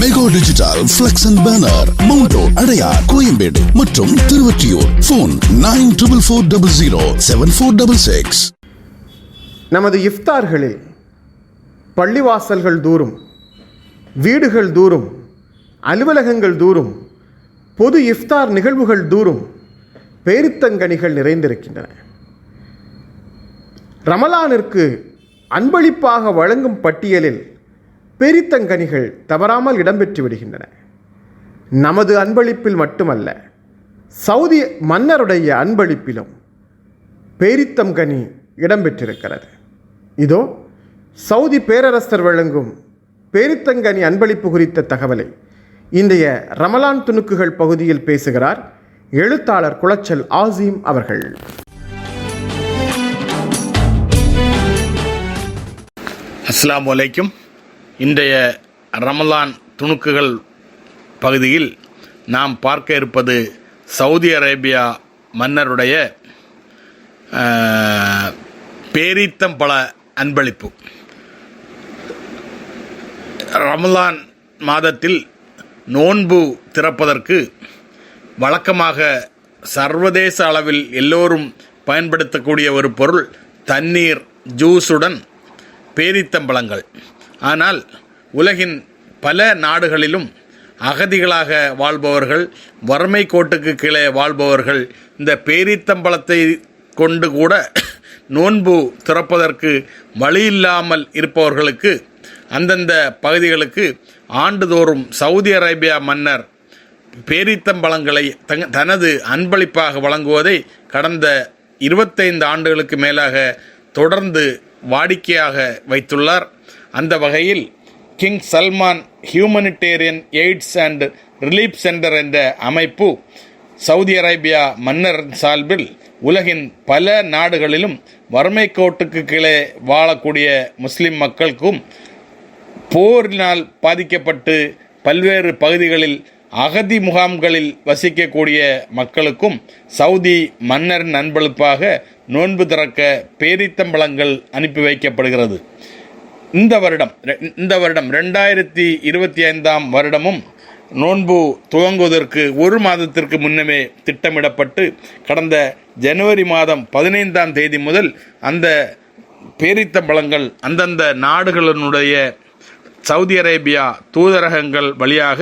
Mega digital flex and banner, Mount Road, Adyar, Koyambedu மற்றும் திருவொற்றியூர். போன் 94400746. நமது இஃப்தார்களில் பள்ளிவாசல்கள் தூரும், வீடுகள் தூரும், அலுவலகங்கள் தூரும், பொது இஃப்தார் நிகழ்வுகள் தூரும் பேரித்தங்கனிகள் நிறைந்திருக்கின்றன. ரமலானிற்கு அன்பளிப்பாக வழங்கும் பட்டியலில் பேரித்தங்கனிகள் தவறாமல் இடம்பெற்று விடுகின்றன. நமது அன்பளிப்பில் மட்டுமல்ல, சவுதி மன்னருடைய அன்பளிப்பிலும் பேரித்தங்கனி இடம்பெற்றிருக்கிறது. இதோ சவுதி பேரரசர் வழங்கும் பேரித்தங்கனி அன்பளிப்பு குறித்த தகவலை இன்றைய ரமலான் துணுக்குகள் பகுதியில் பேசுகிறார் எழுத்தாளர் குளச்சல் ஆசீம் அவர்கள். அஸ்ஸலாமு அலைக்கும் இன்றைய ரமலான் துணுக்குகள் பகுதியில் நாம் பார்க்க இருப்பது சவுதி அரேபியா மன்னருடைய பேரீத்தம்பழ அன்பளிப்பு. ரமலான் மாதத்தில் நோன்பு திறப்பதற்கு வழக்கமாக சர்வதேச அளவில் எல்லோரும் பயன்படுத்தக்கூடிய ஒரு பொருள் தண்ணீர், ஜூஸுடன் பேரீத்தம்பழங்கள். ஆனால் உலகின் பல நாடுகளிலும் அகதிகளாக வாழ்பவர்கள், வறுமை கோட்டுக்கு கீழே வாழ்பவர்கள் இந்த பேரீத்தம்பழத்தை கொண்டு கூட நோன்பு திறப்பதற்கு வழியில்லாமல் இருப்பவர்களுக்கு அந்தந்த பகுதிகளுக்கு ஆண்டுதோறும் சவுதி அரேபியா மன்னர் பேரீத்தம்பழங்களை தனது அன்பளிப்பாக வழங்குவதை கடந்த 25 ஆண்டுகளுக்கு மேலாக தொடர்ந்து வாடிக்கையாக வைத்துள்ளார். அந்த வகையில் king Salman humanitarian AIDS and relief centre என்ற அமைப்பு சவுதி அரேபியா மன்னர் சார்பில் உலகின் பல நாடுகளிலும் வறுமை கோட்டுக்கு கீழே வாழக்கூடிய முஸ்லிம் மக்களுக்கும், போரினால் பாதிக்கப்பட்டு பல்வேறு பகுதிகளில் அகதி முகாம்களில் வசிக்கக்கூடிய மக்களுக்கும் சவுதி மன்னரின் அன்பளிப்பாக நோன்பு திறக்க பேரீத்தம்பழங்கள் அனுப்பி வைக்கப்படுகிறது. இந்த வருடம் 2025 வருடமும் நோன்பு துவங்குவதற்கு ஒரு மாதத்திற்கு முன்னமே திட்டமிடப்பட்டு கடந்த ஜனவரி மாதம் 15ஆம் தேதி முதல் அந்த பேரீத்தம்பழங்கள் அந்தந்த நாடுகளினுடைய சவுதி அரேபியா தூதரகங்கள் வழியாக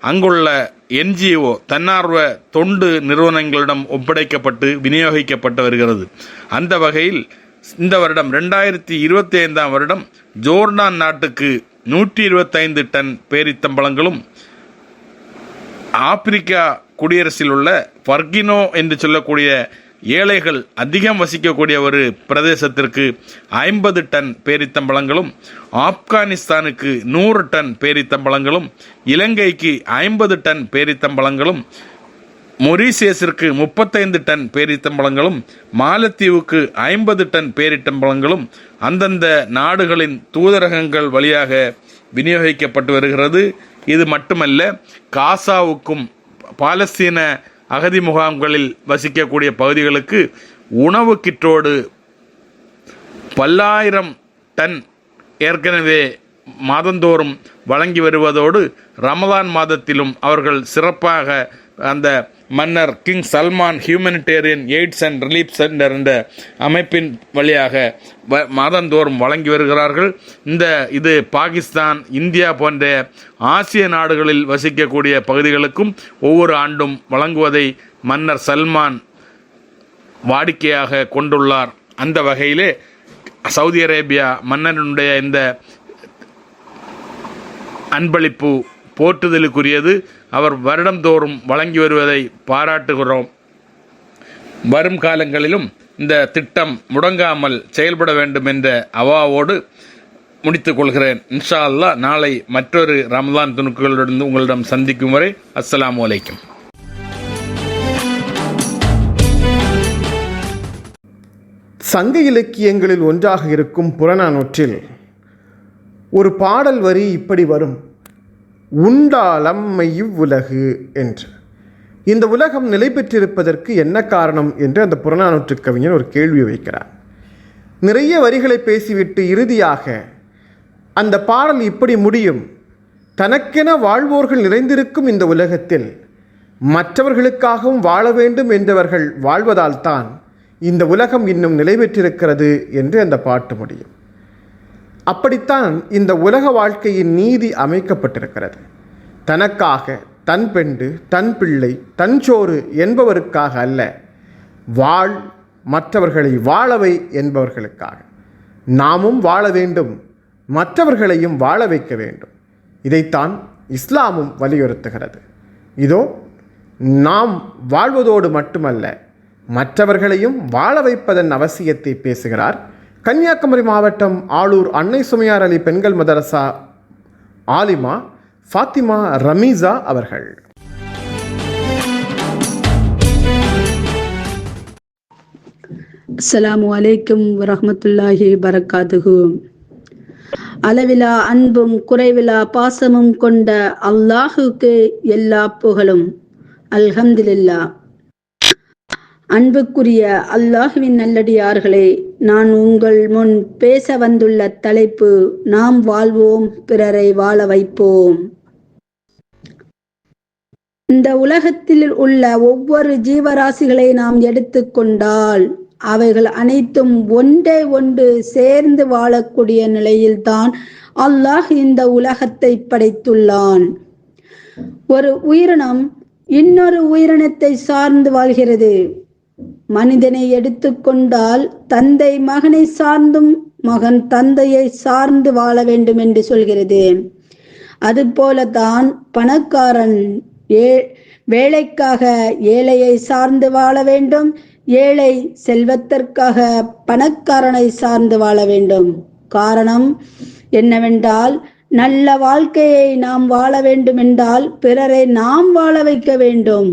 அங்குள்ள NGO தன்னார்வ தொண்டு நிறுவனங்களிடம் ஒப்படைக்கப்பட்டு விநியோகிக்கப்பட்டு வருகிறது. அந்த வகையில் இந்த வருடம் 2025 வருடம் ஜோர்டான் நாட்டுக்கு 125 டன் பேரீத்தம்பழங்களும், ஆப்பிரிக்கா குடியரசில் உள்ள பர்கினோ என்று சொல்லக்கூடிய ஏழைகள் அதிகம் வசிக்கக்கூடிய ஒரு பிரதேசத்திற்கு 50 டன் பேரீத்தம்பழங்களும், ஆப்கானிஸ்தானுக்கு 100 டன் பேரீத்தம்பழங்களும், இலங்கைக்கு 50 டன் பேரீத்தம்பழங்களும், மொரீசியஸிற்கு 35 டன் பேரீத்தம்பழங்களும், மாலத்தீவுக்கு 50 டன் பேரீத்தம்பழங்களும் அந்தந்த நாடுகளின் தூதரகங்கள் வழியாக விநியோகிக்கப்பட்டு வருகிறது. இது மட்டுமல்ல, காசாவுக்கும் பாலஸ்தீன அகதி முகாம்களில் வசிக்கக்கூடிய பகுதிகளுக்கு உணவு கிட்டோடு பல்லாயிரம் டன் ஏற்கனவே மாதந்தோறும் வழங்கி வருவதோடு ரமலான் மாதத்திலும் அவர்கள் சிறப்பாக அந்த மன்னர் king Salman humanitarian AIDS and relief centre என்ற அமைப்பின் வழியாக மாதந்தோறும் வழங்கி வருகிறார்கள். இது பாகிஸ்தான், இந்தியா போன்ற ஆசிய நாடுகளில் வசிக்கக்கூடிய பகுதிகளுக்கும் ஒவ்வொரு ஆண்டும் வழங்குவதை மன்னர் சல்மான் வாடிக்கையாக கொண்டுள்ளார். அந்த வகையிலே சவுதி அரேபியா மன்னனுடைய இந்த அன்பளிப்பு போற்றுதலுக்குரியது. அவர் வருடந்தோறும் வழங்கி வருவதை பாராட்டுகிறோம். வரும் காலங்களிலும் இந்த திட்டம் முடங்காமல் செயல்பட வேண்டும் என்ற அவாவோடு முடித்துக் கொள்கிறேன். இன்ஷா அல்லாஹ் நாளை மற்றொரு ரமலான் துணுக்குகளுடன் உங்களிடம் சந்திக்கும் வரை அஸ்ஸலாமு அலைக்கும். சங்க இலக்கியங்களில் ஒன்றாக இருக்கும் புறநானூற்றில் ஒரு பாடல் வரி இப்படி வரும்: உண்டாலம்மை இவ்வுலகு என்று. இந்த உலகம் நிலை பெற்றிருப்பதற்கு என்ன காரணம் என்று அந்த புறநானூற்று கவிஞர் ஒரு கேள்வி வைக்கிறார். நிறைய வரிகளை பேசிவிட்டு இறுதியாக அந்த பாடல் இப்படி முடியும்: தனக்கென வாழ்வோர்கள் நிறைந்திருக்கும் இந்த உலகத்தில் மற்றவர்களுக்காகவும் வாழ வேண்டும் என்றவர்கள் வாழ்வதால் தான் இந்த உலகம் இன்னும் நிலை பெற்றிருக்கிறது என்று அந்த பாட்டு முடியும். அப்படித்தான் இந்த உலக வாழ்க்கையின் நீதி அமைக்கப்பட்டிருக்கிறது. தனக்காக, தன் பெண்டு, தன் பிள்ளை, தன் சோறு என்பவருக்காக அல்ல, மற்றவர்களை வாழவை என்பவர்களுக்காக. நாமும் வாழ வேண்டும், மற்றவர்களையும் வாழ வைக்க வேண்டும். இதைத்தான் இஸ்லாமும் வலியுறுத்துகிறது. இதோ நாம் வாழ்வதோடு மட்டுமல்ல, மற்றவர்களையும் வாழ வைப்பதன் அவசியத்தை பேசுகிறார் கன்னியாகுமரி மாவட்டம் ஆளூர் அன்னை சுமையார் அலி பெண்கள் மதரசா ஆலிமா ஃபாத்திமா ரமீசா அவர்கள். அஸ்ஸலாமு அலைக்கும் வரஹ்மத்துல்லாஹி பரக்காத்துஹு. அளவிலா அன்பும் குறைவிலா பாசமும் கொண்ட அல்லாஹுக்கு எல்லா புகழும். அல்ஹம்துலில்லாஹ். அன்புக்குரிய அல்லாஹுவின் நல்லடியார்களே, நான் உங்கள் முன் பேச வந்துள்ள தலைப்பு, நாம் வாழ்வோம் பிறரை வாழ வைப்போம். இந்த உலகத்தில் உள்ள ஒவ்வொரு ஜீவராசிகளை நாம் எடுத்துக்கொண்டால் அவைகள் அனைத்தும் ஒன்றே ஒன்று சேர்ந்து வாழக்கூடிய நிலையில்தான் அல்லாஹ் இந்த உலகத்தை படைத்துள்ளான். ஒரு உயிரினம் இன்னொரு உயிரினத்தை சார்ந்து வாழ்கிறது. மனிதனை எடுத்துக்கொண்டால் தந்தை மகனை சார்ந்தும் மகன் தந்தையை சார்ந்து வாழ வேண்டும் என்று சொல்கிறது. அதுபோலதான் பணக்காரன் வேலைக்காக ஏழையை சார்ந்து வாழ வேண்டும், ஏழை செல்வத்திற்காக பணக்காரனை சார்ந்து வாழ வேண்டும். காரணம் என்னவென்றால், நல்ல வாழ்க்கையை நாம் வாழ வேண்டும் என்றால் பிறரை நாம் வாழ வைக்க வேண்டும்.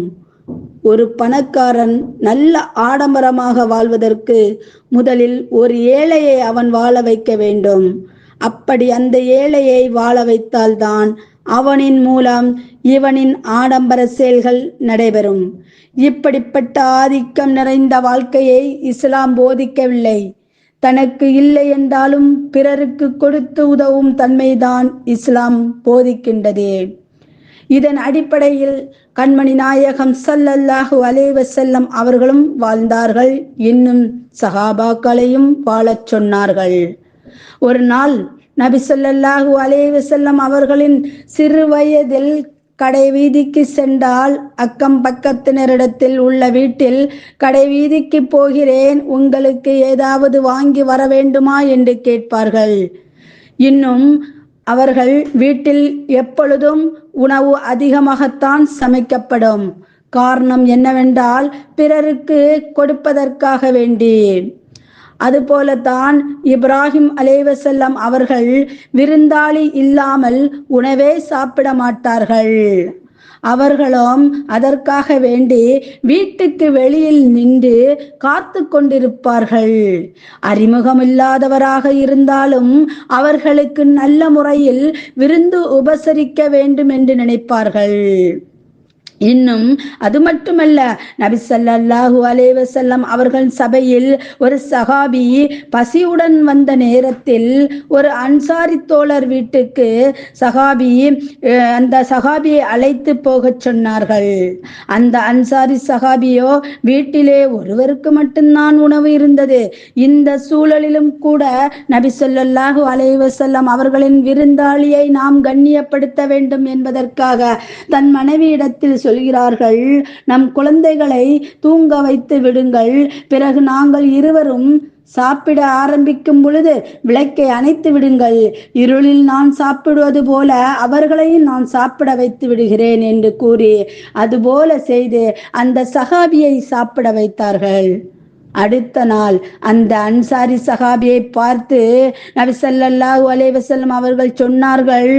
ஒரு பணக்காரன் நல்ல ஆடம்பரமாக வாழ்வதற்கு முதலில் ஒரு ஏழையை அவன் வாழ வைக்க வேண்டும். அப்படி அந்த ஏழையை வாழ வைத்தால்தான் அவனின் மூலம் இவனின் ஆடம்பர செயல்கள் நடைபெறும். இப்படிப்பட்ட ஆதிக்கம் நிறைந்த வாழ்க்கையை இஸ்லாம் போதிக்கவில்லை. தனக்கு இல்லை என்றாலும் பிறருக்கு கொடுத்து உதவும் தன்மைதான் இஸ்லாம் போதிக்கின்றது. இதன் அடிப்படையில் கண்மணி நாயகம் ஸல்லல்லாஹு அலைஹி வஸல்லம் அவர்களும் வாழ்ந்தார்கள், இன்னும் சஹாபாக்களையும் வாழச் சொன்னார்கள். ஒரு நாள் நபி ஸல்லல்லாஹு அலைஹி வஸல்லம் அவர்களின் சிறு வயதில் கடை வீதிக்கு சென்றால் அக்கம் பக்கத்தினரிடத்தில் உள்ள வீட்டில் கடை வீதிக்கு போகிறேன், உங்களுக்கு ஏதாவது வாங்கி வர வேண்டுமா என்று கேட்பார்கள். இன்னும் அவர்கள் வீட்டில் எப்பொழுதும் உணவு அதிகமாகத்தான் சமைக்கப்படும். காரணம் என்னவென்றால் பிறருக்கு கொடுப்பதற்காக வேண்டி. அதுபோலத்தான் இப்ராஹிம் அலைஹிஸ்ஸலாம் அவர்கள் விருந்தாளி இல்லாமல் உணவே சாப்பிட மாட்டார்கள். அவர்களும் அதற்காக வேண்டி வீட்டுக்கு வெளியில் நின்று காத்து கொண்டிருப்பார்கள். அறிமுகமில்லாதவராக இருந்தாலும் அவர்களுக்கு நல்ல முறையில் விருந்து உபசரிக்க வேண்டும் என்று நினைப்பார்கள். இன்னும் அது மட்டுமல்ல, நபி ஸல்லல்லாஹு அலைஹி வஸல்லம் அவர்கள் சபையில் ஒரு சஹாபி பசியுடன் வந்த நேரத்தில் ஒரு அன்சாரி தோழர் வீட்டுக்கு அந்த சஹாபியை அழைத்து போகச் சொன்னார்கள். அந்த அன்சாரி சஹாபியோ வீட்டிலே ஒருவருக்கு மட்டும்தான் உணவு இருந்தது. இந்த சூழலிலும் கூட நபி ஸல்லல்லாஹு அலைஹி வஸல்லம் அவர்களின் விருந்தாளியை நாம் கண்ணியப்படுத்த வேண்டும் என்பதற்காக தன் மனைவியிடத்தில் சொல்கிறார்கள், நம் குழந்தைகளை தூங்க வைத்து விடுங்கள், பிறகு நாங்கள் இருவரும் சாப்பிட ஆரம்பிக்கும் பொழுது விளக்கை அணைத்து விடுங்கள், இருளில் நான் சாப்பிடுவது போல அவர்களையும் நான் சாப்பிட வைத்து விடுகிறேன் என்று கூறி அதுபோல செய்து அந்த சஹாபியை சாப்பிட வைத்தார்கள். அடுத்த நாள் அந்த அன்சாரி சஹாபியை பார்த்து நபி ஸல்லல்லாஹு அலைஹி வஸல்லம் அவர்கள் சொன்னார்கள்,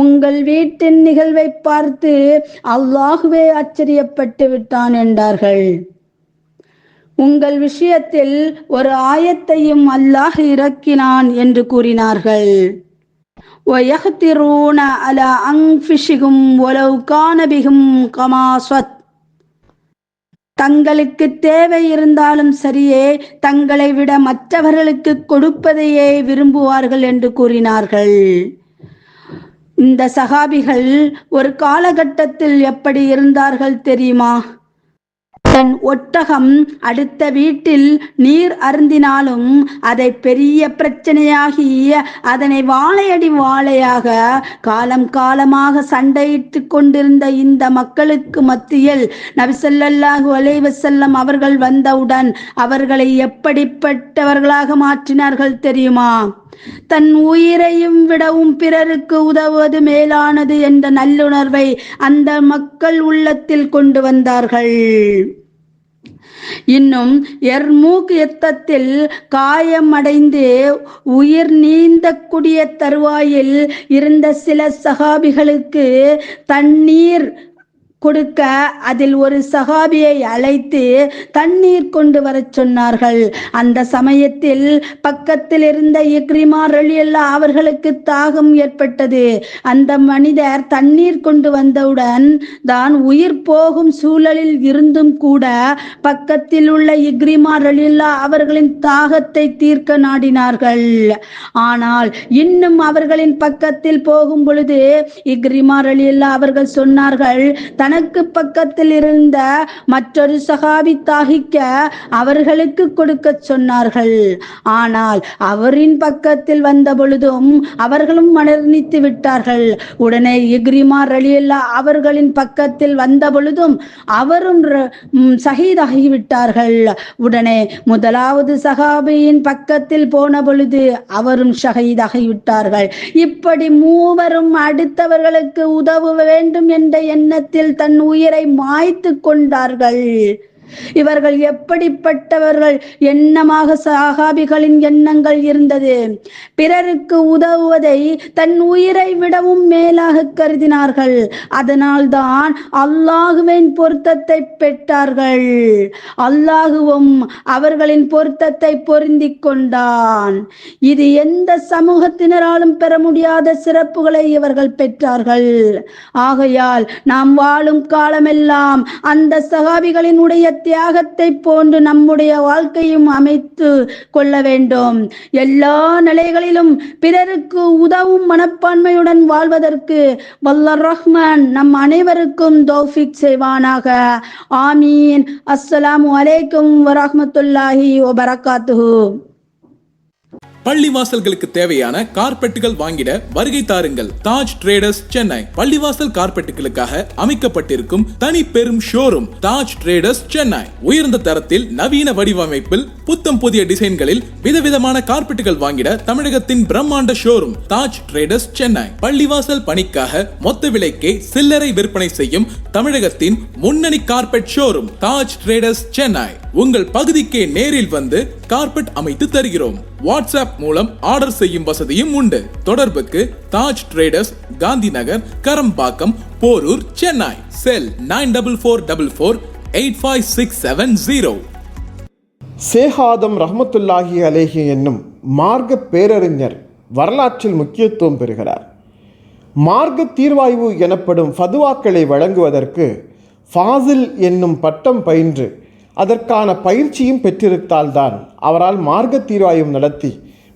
உங்கள் வீட்டின் நிகழ்வை பார்த்து அல்லாஹ்வே ஆச்சரியப்பட்டு விட்டான் என்றார்கள். உங்கள் விஷயத்தில் ஒரு ஆயத்தையும் அல்லாஹ் இறக்கினான் என்று கூறினார்கள். وَيَخْتِرُونَ عَلَى أَنفُسِهِمْ وَلَوْ كَانَ بِهِمْ خَصَاصَةٌ. தங்களுக்கு தேவை இருந்தாலும் சரியே, தங்களை விட மற்றவர்களுக்கு கொடுப்பதையே விரும்புவார்கள் என்று கூறினார்கள். இந்த சஹாபிகள் ஒரு காலகட்டத்தில் எப்படி இருந்தார்கள் தெரியுமா? தன் ஒட்டகம் அடுத்த வீட்டில் நீர் அருந்தினாலும் அதை பெரிய பிரச்சனையாகி அதனை வாழையடி வாழையாக காலம் காலமாக சண்டையிட்டு கொண்டிருந்த இந்த மக்களுக்கு மத்தியில் நபி ஸல்லல்லாஹு அலைஹி வஸல்லம் அவர்கள் வந்தவுடன் அவர்களை எப்படிப்பட்டவர்களாக மாற்றினார்கள் தெரியுமா? தன் உயிரையும் விடவும் பிறருக்கு உதவுவது மேலானது என்ற நல்லுணர்வை அந்த மக்கள் உள்ளத்தில் கொண்டு வந்தார்கள். இன்னும் எர்மூக் யுத்தத்தில் காயம் அடைந்து உயிர் நீந்தக்கூடிய தருவாயில் இருந்த சில சஹாபிகளுக்கு தண்ணீர் கொடுக்க அதில் ஒரு சஹாபியை அழைத்து தண்ணீர் கொண்டு வரச் சொன்னார்கள். அந்த சமயத்தில் பக்கத்தில் இருந்த இக்ரிமா ரலியல்லாஹு அவர்களுக்கு தாகம் ஏற்பட்டது. அந்த மனிதர் தண்ணீர் கொண்டு வந்தவுடன் தான் உயிர் போகும் சூழலில் இருந்தும் கூட பக்கத்தில் உள்ள இக்ரிமா ரலியல்லாஹு அவர்களின் தாகத்தை தீர்க்க நாடினார்கள். ஆனால் இன்னும் அவர்களின் பக்கத்தில் போகும் பொழுது இக்ரிமா ரலியல்லாஹு அவர்கள் சொன்னார்கள், தனக்கு பக்கத்தில் இருந்த மற்றொரு சஹாபி தாகிக்க அவர்களுக்கு கொடுக்க சொன்னார்கள். ஆனால் அவரின் பக்கத்தில் வந்த பொழுதும் அவர்களும் மரணித்து விட்டார்கள். உடனே இக்ரிமா ரலியல்லாஹு அவர்களின் பக்கத்தில் வந்த பொழுதும் அவரும் ஷஹீதாகிவிட்டார்கள். உடனே முதலாவது சஹாபியின் பக்கத்தில் போன பொழுது அவரும் ஷஹீதாகிவிட்டார்கள். இப்படி மூவரும் அடுத்தவர்களுக்கு உதவ வேண்டும் என்ற எண்ணத்தில் தன் உயிரை மாய்த்து கொண்டார்கள். இவர்கள் எப்படிப்பட்டவர்கள்? எண்ணமாக சஹாபிகளின் எண்ணங்கள் இருந்தது. பிறருக்கு உதவுவதை தன் உயிரை விடவும் மேலாக கருதினார்கள். அதனால்தான் அல்லாஹுவின் பொருத்தத்தை பெற்றார்கள். அல்லாஹுவும் அவர்களின் பொருத்தத்தை பொருந்தி கொண்டான். இது எந்த சமூகத்தினராலும் பெற முடியாத சிறப்புகளை இவர்கள் பெற்றார்கள். ஆகையால் நாம் வாழும் காலமெல்லாம் அந்த சஹாபிகளினுடைய தியாகத்தை போன்று நம்முடைய வாழ்க்கையும் அமைத்து கொள்ள வேண்டும். எல்லா நிலைகளிலும் பிறருக்கு உதவும் மனப்பான்மையுடன் வாழ்வதற்கு வல்லர் ரஹ்மான் நம் அனைவருக்கும் தௌஃபீக் செய்வானாக. ஆமீன். அஸ்ஸலாமு அலைக்கும் வரஹ்மத்துல்லாஹி வபரகாத்துஹு. பள்ளிவாசல்களுக்கு தேவையான கார்பெட்டுகள் வாங்கிட வருகை தாருங்கள். தாஜ் ட்ரேடர்ஸ் சென்னை. பள்ளிவாசல் கார்பெட்டுகளுக்காக அமைக்கப்பட்டிருக்கும் தனி பெரும் ஷோரூம் தாஜ் ட்ரேடர்ஸ் சென்னை. உயர்ந்த தரத்தில் நவீன வடிவமைப்பில் புத்தம் புதிய டிசைன்களில் விதவிதமான கார்பெட்டுகள் வாங்கிட தமிழகத்தின் பிரம்மாண்ட ஷோரூம் தாஜ் ட்ரேடர்ஸ் சென்னை. பள்ளிவாசல் பணிக்காக மொத்த விலைக்கே சில்லறை விற்பனை செய்யும் தமிழகத்தின் முன்னணி carpet showroom Taj traders Chennai. உங்கள் பகுதிக்கே நேரில் வந்து கார்பெட் அமைத்து தருகிறோம். வாட்ஸ்அப் மூலம் ஆர்டர் செய்யும் வசதியும் உண்டு. தொடர்புக்கு தாஜ் ட்ரேடர்ஸ், காந்தி நகர், கரம்பாக்கம், போரூர், சென்னை. செல் 9444855670. சேஹாதம் ரஹ்மத்துல்லாஹி அலைஹி என்னும் மார்க்க பேரறிஞர் வரலாற்றில் முக்கியத்துவம் பெறுகிறார். மார்க்க தீர்வாய்வு எனப்படும் ஃபதுவாக்களை வழங்குவதற்கு ஃபாசில் என்னும் பட்டம் பயின்று அதற்கான பயிற்சியும் பெற்றிருந்தால்தான் அவரால் மார்க்க தீர்வாய்வு நடத்தி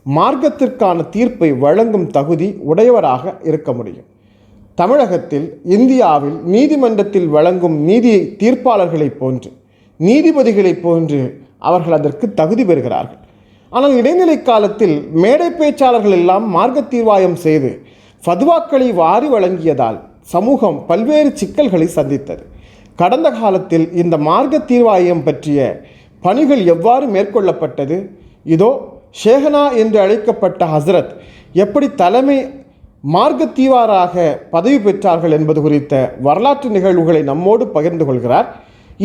மார்க்கத்திற்கான தீர்ப்பை வழங்கும் தகுதி உடையவராக இருக்க முடியும். தமிழகத்தில், இந்தியாவில் நீதிமன்றத்தில் வழங்கும் நீதி தீர்ப்பாளர்களைப் போன்று, நீதிபதிகளைப் போன்று அவர்கள் அதற்கு தகுதி பெறுகிறார்கள். ஆனால் இடைநிலை காலத்தில் மேடை பேச்சாளர்கள் எல்லாம் மார்க்க தீர்வாயம் செய்து ஃபதுவாக்களை வாரி வழங்கியதால் சமூகம் பல்வேறு சிக்கல்களை சந்தித்தது. கடந்த காலத்தில் இந்த மார்க்க தீர்வாயம் பற்றிய பணிகள் எவ்வாறு மேற்கொள்ளப்பட்டது? இதோ ஷேகனா என்று அழைக்கப்பட்ட ஹசரத் எப்படி தலைமை மார்க்க தீவாராக பதவி பெற்றார்கள் என்பது குறித்த வரலாற்று நிகழ்வுகளை நம்மோடு பகிர்ந்து கொள்கிறார்.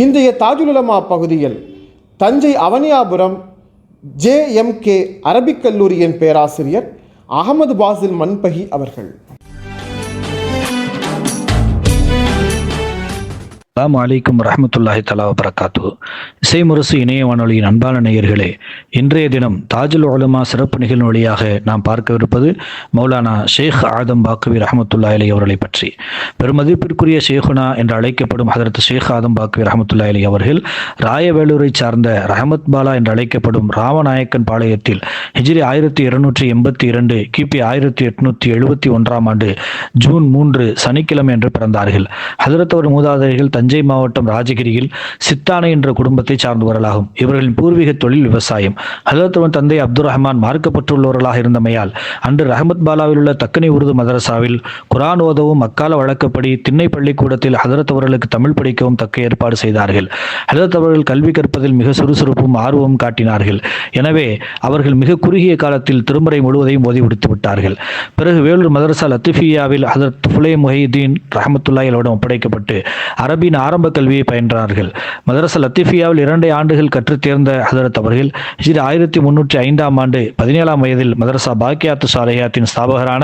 இன்றைய தாஜுல் உலமா பகுதியில் தஞ்சை அவனியாபுரம் JMK அரபிக் கல்லூரியின் பேராசிரியர் அகமது பாசில் மன்பகி அவர்கள். அஸ்ஸலாமு அலைக்கும் வரஹ்மத்துல்லாஹி தஆலா வபரகாத்துஹு. இசை முரசு இணைய வானொலியின் அன்பான நேயர்களே, இன்றைய தினம் தாஜுல் உலமா சிறப்பு நிகழ்வு வழியாக நாம் பார்க்கவிருப்பது மௌலானா ஷேக் ஆதம் பாக்கவி ரஹ்மத்துல்லாஹி அலைஹி அவர்களை பற்றி. பெருமதிப்பிற்குரிய ஷேகுனா என்று அழைக்கப்படும் ஹதரத் ஷேக் ஆதம் பாக்கவி ரஹ்மத்துல்லாஹி அலைஹி அவர்கள் ராயவேலூரை சார்ந்த ரஹமத் பாலா என்று அழைக்கப்படும் ராமநாயக்கன் பாளையத்தில் ஹிஜ்ரி 1282 கிபி 1871 ஆண்டு ஜூன் 3 சனிக்கிழமை என்று பிறந்தார்கள். ஹதரத் அவர் மூதாதையர்கள் தஞ்சை மாவட்டம் ராஜகிரியில் சித்தானை என்ற குடும்பத்தை சார்ந்தவர்களாகும். இவர்களின் பூர்வீக தொழில் விவசாயம். ஹதரத் தந்தை அப்துல் ரஹ்மான் மார்க்கப்பட்டுள்ளவர்களாக இருந்தமையால் அன்று ரஹமத் பாலாவில் உள்ள தக்கனி உருது மதரசாவில் குரான் ஓதவும் அக்கால வழக்கப்படி திண்ணை பள்ளிக்கூடத்தில் ஹதரத் அவர்களுக்கு தமிழ் படிக்கவும் தக்க ஏற்பாடு செய்தார்கள். ஹதரத் அவர்கள் கல்வி கற்பதில் மிக சுறுசுறுப்பும் ஆர்வமும் காட்டினார்கள். எனவே அவர்கள் மிக குறுகிய காலத்தில் திருமறை முழுவதையும் ஓதி முடித்து விட்டார்கள். பிறகு வேலூர் மதரசா லத்திஃபியாவில் ஹதரத் ஃபுலே முஹைதீன் ரஹமத்துல்லாஹி அலைஹிடம் ஒப்படைக்கப்பட்டு அரபின் ஆரம்ப கல்வியை பயின்றார்கள். மதரசா லத்திஃபியாவில் 2 ஆண்டுகள் கற்றுத் தேர்ந்த ஹதரத் அவர்கள் ஹிஜ்ரி 1305 ஆண்டு 17ஆம் வயதில் மதரசா பாக்கியாத்து சாலிஹாத்தின் ஸ்தாபகரான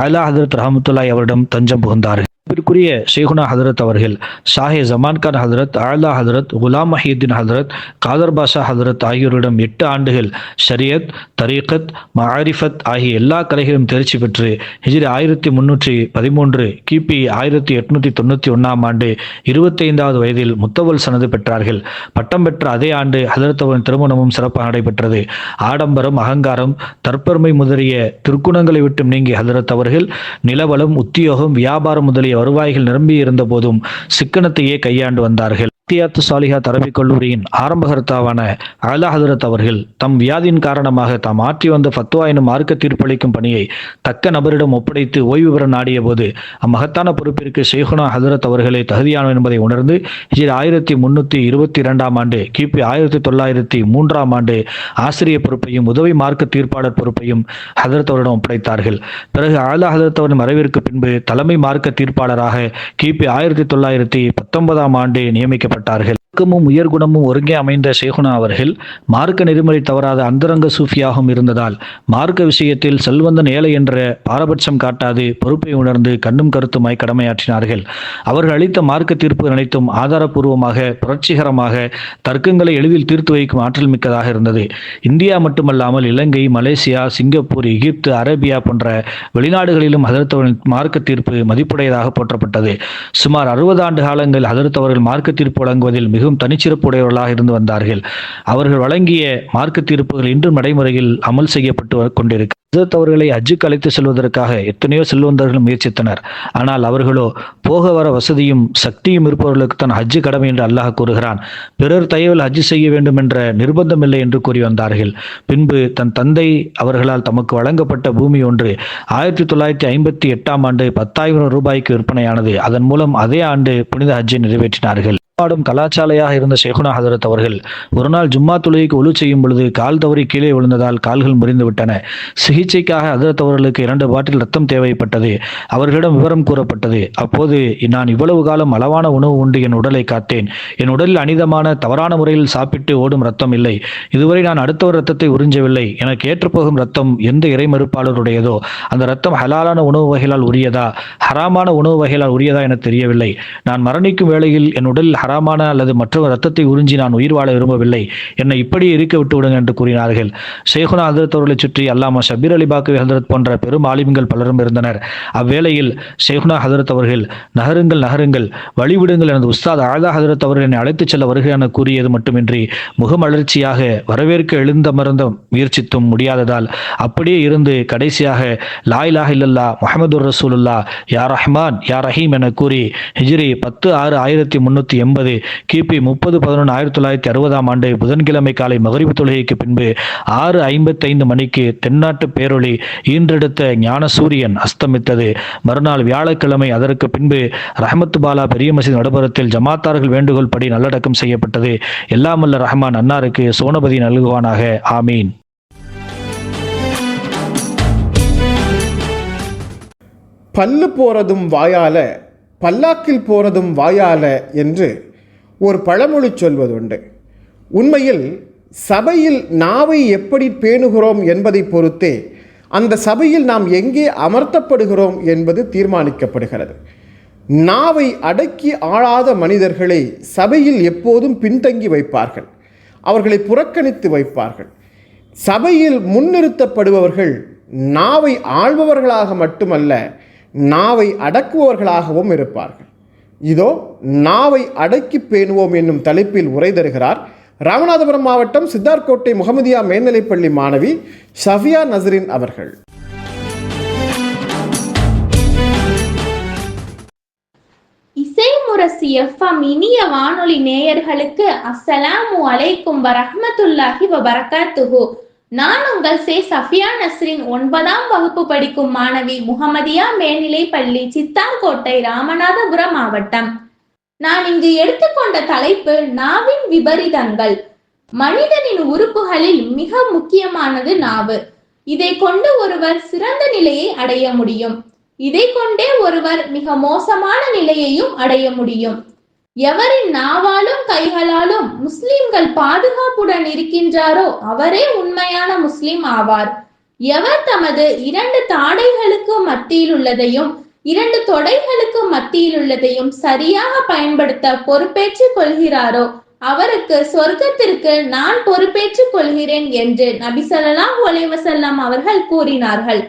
அலா ஹதரத் ரஹமத்துல்லாஹி அவரிடம் தஞ்சம் புகுந்தார்கள். இதற்குரிய ஷேகுனா ஹதரத் அவர்கள், ஷாஹே ஜமான் கான் ஹதரத், ஆலா ஹதரத், குலாம் மஹீதீன் ஹதரத், காதர் பாஷா ஹதரத் ஆகியோரிடம் 8 ஆண்டுகள் ஷரியத், தரீகத், மஆரிஃபத் ஆகிய எல்லா கலைகளும் தேர்ச்சி பெற்று ஹிஜ்ரி 1313 கிபி 1891 ஆண்டு 25வது வயதில் முத்தவல் சனது பெற்றார்கள். பட்டம் பெற்ற அதே ஆண்டு ஹதரத் அவரின் திருமணமும் சிறப்பாக நடைபெற்றது. ஆடம்பரம், அகங்காரம், தற்பெருமை முதலிய திருக்குணங்களை விட்டு நீங்கி ஹதரத் அவர்கள் நிலவளம், உத்தியோகம், வியாபாரம் முதலிய வருவாய்கள் நிரம்பி இருந்த போதும் சிக்கனத்தையே கையாண்டு வந்தார்கள். இத்தியாத்து சாலிஹாத் அரபிக் கல்லூரியின் ஆரம்பகர்த்தாவான ஆலா ஹதரத் அவர்கள் தம் வியாதியின் காரணமாக தாம் ஆற்றி வந்த ஃபத்வா எனும் மார்க்க தீர்ப்பளிக்கும் பணியை தக்க நபரிடம் ஒப்படைத்து ஓய்வு பெற நாடிய போது அம்மகத்தான பொறுப்பிற்கு ஷேகுனா ஹதரத் அவர்களே தகுதியானவர் என்பதை உணர்ந்து ஹிஜ்ரி 1322 ஆண்டு கிபி 1903 ஆண்டு ஆசிரியர் பொறுப்பையும் உதவி மார்க்க தீர்ப்பாளர் பொறுப்பையும் ஹதரத் அவரிடம் ஒப்படைத்தார்கள். பிறகு ஆலா ஹதரத் அவரின் மறைவிற்கு பின்பு தலைமை மார்க்க தீர்ப்பாளராக கிபி 1919 ஆண்டு நியமிக்கப்பட்டார்கள். ஒழுக்கமும் உயர்குணமும் ஒருங்கே அமைந்த ஷேகுனா அவர்கள் மார்க்க நெறிமுறை தவறாத அந்தரங்க சூஃபியாகவும் இருந்ததால் மார்க்க விஷயத்தில் செல்வந்தன் ஏழை என்ற பாரபட்சம் காட்டாது பொறுப்பை உணர்ந்து கண்ணும் கருத்துமாய் கடமையாற்றினார்கள். அவர்கள் அளித்த மார்க்க தீர்ப்புகள் அனைத்தும் ஆதாரபூர்வமாக, புரட்சிகரமாக, தர்க்கங்களை எளிதில் தீர்த்து வைக்கும் ஆற்றல் மிக்கதாக இருந்தது. இந்தியா மட்டுமல்லாமல் இலங்கை, மலேசியா, சிங்கப்பூர், எகிப்து, அரேபியா போன்ற வெளிநாடுகளிலும் ஹதரத் அவர்களின் மார்க்க தீர்ப்பு மதிப்புடையதாக போற்றப்பட்டது. சுமார் 60 ஆண்டு காலங்கள் ஹதரத் அவர்கள் மார்க்க தீர்ப்பு வழங்குவதில் மிகவும் தனிச்சிறப்புடையவர்களாக இருந்து வந்தார்கள். அவர்கள் வழங்கிய மார்க்க தீர்ப்புகள் இன்றும் நடைமுறையில் அமல் செய்யப்பட்டு கொண்டிருக்கு. ஹஜ்ரத் அவர்களை ஹஜ்ஜுக்கு அழைத்து செல்வதற்காக எத்தனையோ செல்வந்தர்கள் முயற்சித்தனர். ஆனால் அவர்களோ போக வர வசதியும் சக்தியும் இருப்பவர்களுக்கு தான் ஹஜ்ஜு கடமை என்று அல்லாஹ் கூறுகிறான். பிறர் தயவில் ஹஜ்ஜு செய்ய வேண்டும் என்ற நிர்பந்தம் இல்லை என்று கூறி வந்தார்கள். பின்பு தன் தந்தை அவர்களால் தமக்கு வழங்கப்பட்ட பூமி ஒன்று 1958 ஆண்டு 10,000 ரூபாய்க்கு விற்பனையானது. அதன் மூலம் அதே ஆண்டு புனித ஹஜ்ஜை நிறைவேற்றினார்கள். பாடும் கலாச்சாலையாக இருந்த ஷேகுனா ஹதரத் அவர்கள் ஒரு நாள் ஜும்மா தொழுகைக்கு ஒழு செய்யும் பொழுது கால் தவறி கீழே விழுந்ததால் கால்கள் முறிந்து விட்டன. சிகிச்சைக்காக ஹதரத் அவர்களுக்கு 2 பாட்டில் ரத்தம் தேவைப்பட்டது. அவர்களிடம் விவரம் கூறப்பட்டது. அப்போது நான் இவ்வளவு காலம் அளவான உணவு உண்டு என் உடலை காத்தேன். என் உடலில் அனிதமான தவறான முறையில் சாப்பிட்டு ஓடும் ரத்தம் இல்லை. இதுவரை நான் அடுத்தவர் ரத்தத்தை உறிஞ்சவில்லை. எனக்கு ஏற்றுப்போகும் ரத்தம் எந்த இறை மறுப்பாளருடையதோ அந்த ரத்தம் ஹலாலான உணவு வகைகளால் உரியதா, ஹராமான உணவு வகைகளால் உரியதா என தெரியவில்லை. நான் மரணிக்கும் வேளையில் என் உடலில் ஹராமான அல்லது மற்றொரு ரத்தத்தை உறிஞ்சி நான் உயிர் வாழ விரும்பவில்லை. என்னை இப்படி இருக்க விட்டு விடுங்க என்று கூறினார்கள். ஷேகுனா ஹதரத் அவர்களை சுற்றி அல்லாமா ஷபீர் அலி பாக்கவி ஹதரத் போன்ற பெரும் ஆலிம்கள் பலரும் இருந்தனர். அவ்வேளையில் ஷேகுனா ஹதரத் அவர்கள் நகருங்கள் வழிவிடுங்கள் எனது உஸ்தாத் ஆலா ஹதரத் அவர்கள் என்னை அழைத்துச் செல்ல வருகை என கூறியது மட்டுமின்றி முகமலர்ச்சியாக வரவேற்க எழுந்தமர்ந்த முயற்சித்தும் முடியாததால் அப்படியே இருந்து கடைசியாக லா இலாஹ இல்லல்லாஹ் முஹம்மதுர் ரசூலுல்லாஹ் யா ரஹ்மான் யா ரஹீம் என கூறி ஹிஜ்ரி 10/6/1380 கிபி 30/11/1960 ஆண்டு புதன்கிழமை காலை மகரிபு தொழுகைக்கு பின்பு 6:55 மணிக்கு தென்னாட்டு பேரொளி ஈன்றெடுத்த ஞான சூரியன் அஸ்தமித்தது. மறுநாள் வியாழக்கிழமை அதற்கு பின்பு ரஹமத்து பாலா பெரிய மசீத் நடுபுறத்தில் ஜமாத்தார்கள் வேண்டுகோள் படி நல்லடக்கம் செய்யப்பட்டது. எல்லாமல்ல ரஹ்மான் அன்னாருக்கு சோனபதி நல்குவானாக. ஆமீன். பல்லு போறதும் வாயால, பல்லாக்கில் போறதும் வாயால என்று ஒரு பழமொழி சொல்வதுண்டு. உண்மையில் சபையில் நாவை எப்படி பேணுகிறோம் என்பதை பொறுத்தே அந்த சபையில் நாம் எங்கே அமர்த்தப்படுகிறோம் என்பது தீர்மானிக்கப்படுகிறது. நாவை அடக்கி ஆளாத மனிதர்களை சபையில் எப்போதும் பின்தங்கி வைப்பார்கள், அவர்களை புறக்கணித்து வைப்பார்கள். சபையில் முன்னிறுத்தப்படுபவர்கள் நாவை ஆள்பவர்களாக மட்டுமல்ல, நாவை அடக்குபவர்களாகவும் இருப்பார்கள். இதோ நாவை அடக்கி பேணுவோம் என்னும் தலைப்பில் உரை தருகிறார் ராமநாதபுரம் மாவட்டம் சித்தார்கோட்டை முகமதியா மேல்நிலைப்பள்ளி மாணவி ஷஃபியா நஸ்ரின் அவர்கள். இசை முரசு எஃப்எம் இனிய வானொலி நேயர்களுக்கு அஸ்ஸலாமு அலைக்கும் வரஹ்மத்துல்லாஹி வபரகாத்துஹு. நான் உங்கள் சஃபியா நஸ்ரின் 9ஆம் வகுப்பு படிக்கும் மாணவி முகமதியா மேல்நிலை பள்ளி சித்தார்கோட்டை ராமநாதபுரம் மாவட்டம். நான் இங்கு எடுத்துக்கொண்ட தலைப்பு நாவின் விபரீதங்கள். மனிதனின் உறுப்புகளில் மிக முக்கியமானது நாவு. இதை கொண்டு ஒருவர் சிறந்த நிலையை அடைய முடியும். இதை கொண்டே ஒருவர் மிக மோசமான நிலையையும் அடைய முடியும். எவரின் நாவாலும் கைகளாலும் முஸ்லிம்கள் பாதுகாப்புடன் இருக்கின்றாரோ அவரே உண்மையான முஸ்லிம் ஆவார். எவர் தமது 2 தாடைகளுக்கு மத்தியில் உள்ளதையும் 2 தொடைகளுக்கு மத்தியில் உள்ளதையும் சரியாக பயன்படுத்த பொறுப்பேற்றுக் கொள்கிறாரோ அவருக்கு சொர்க்கத்திற்கு நான் பொறுப்பேற்றுக் கொள்கிறேன் என்று நபி ஸல்லல்லாஹு அலைஹி வஸல்லம் அவர்கள் கூறினார்கள்.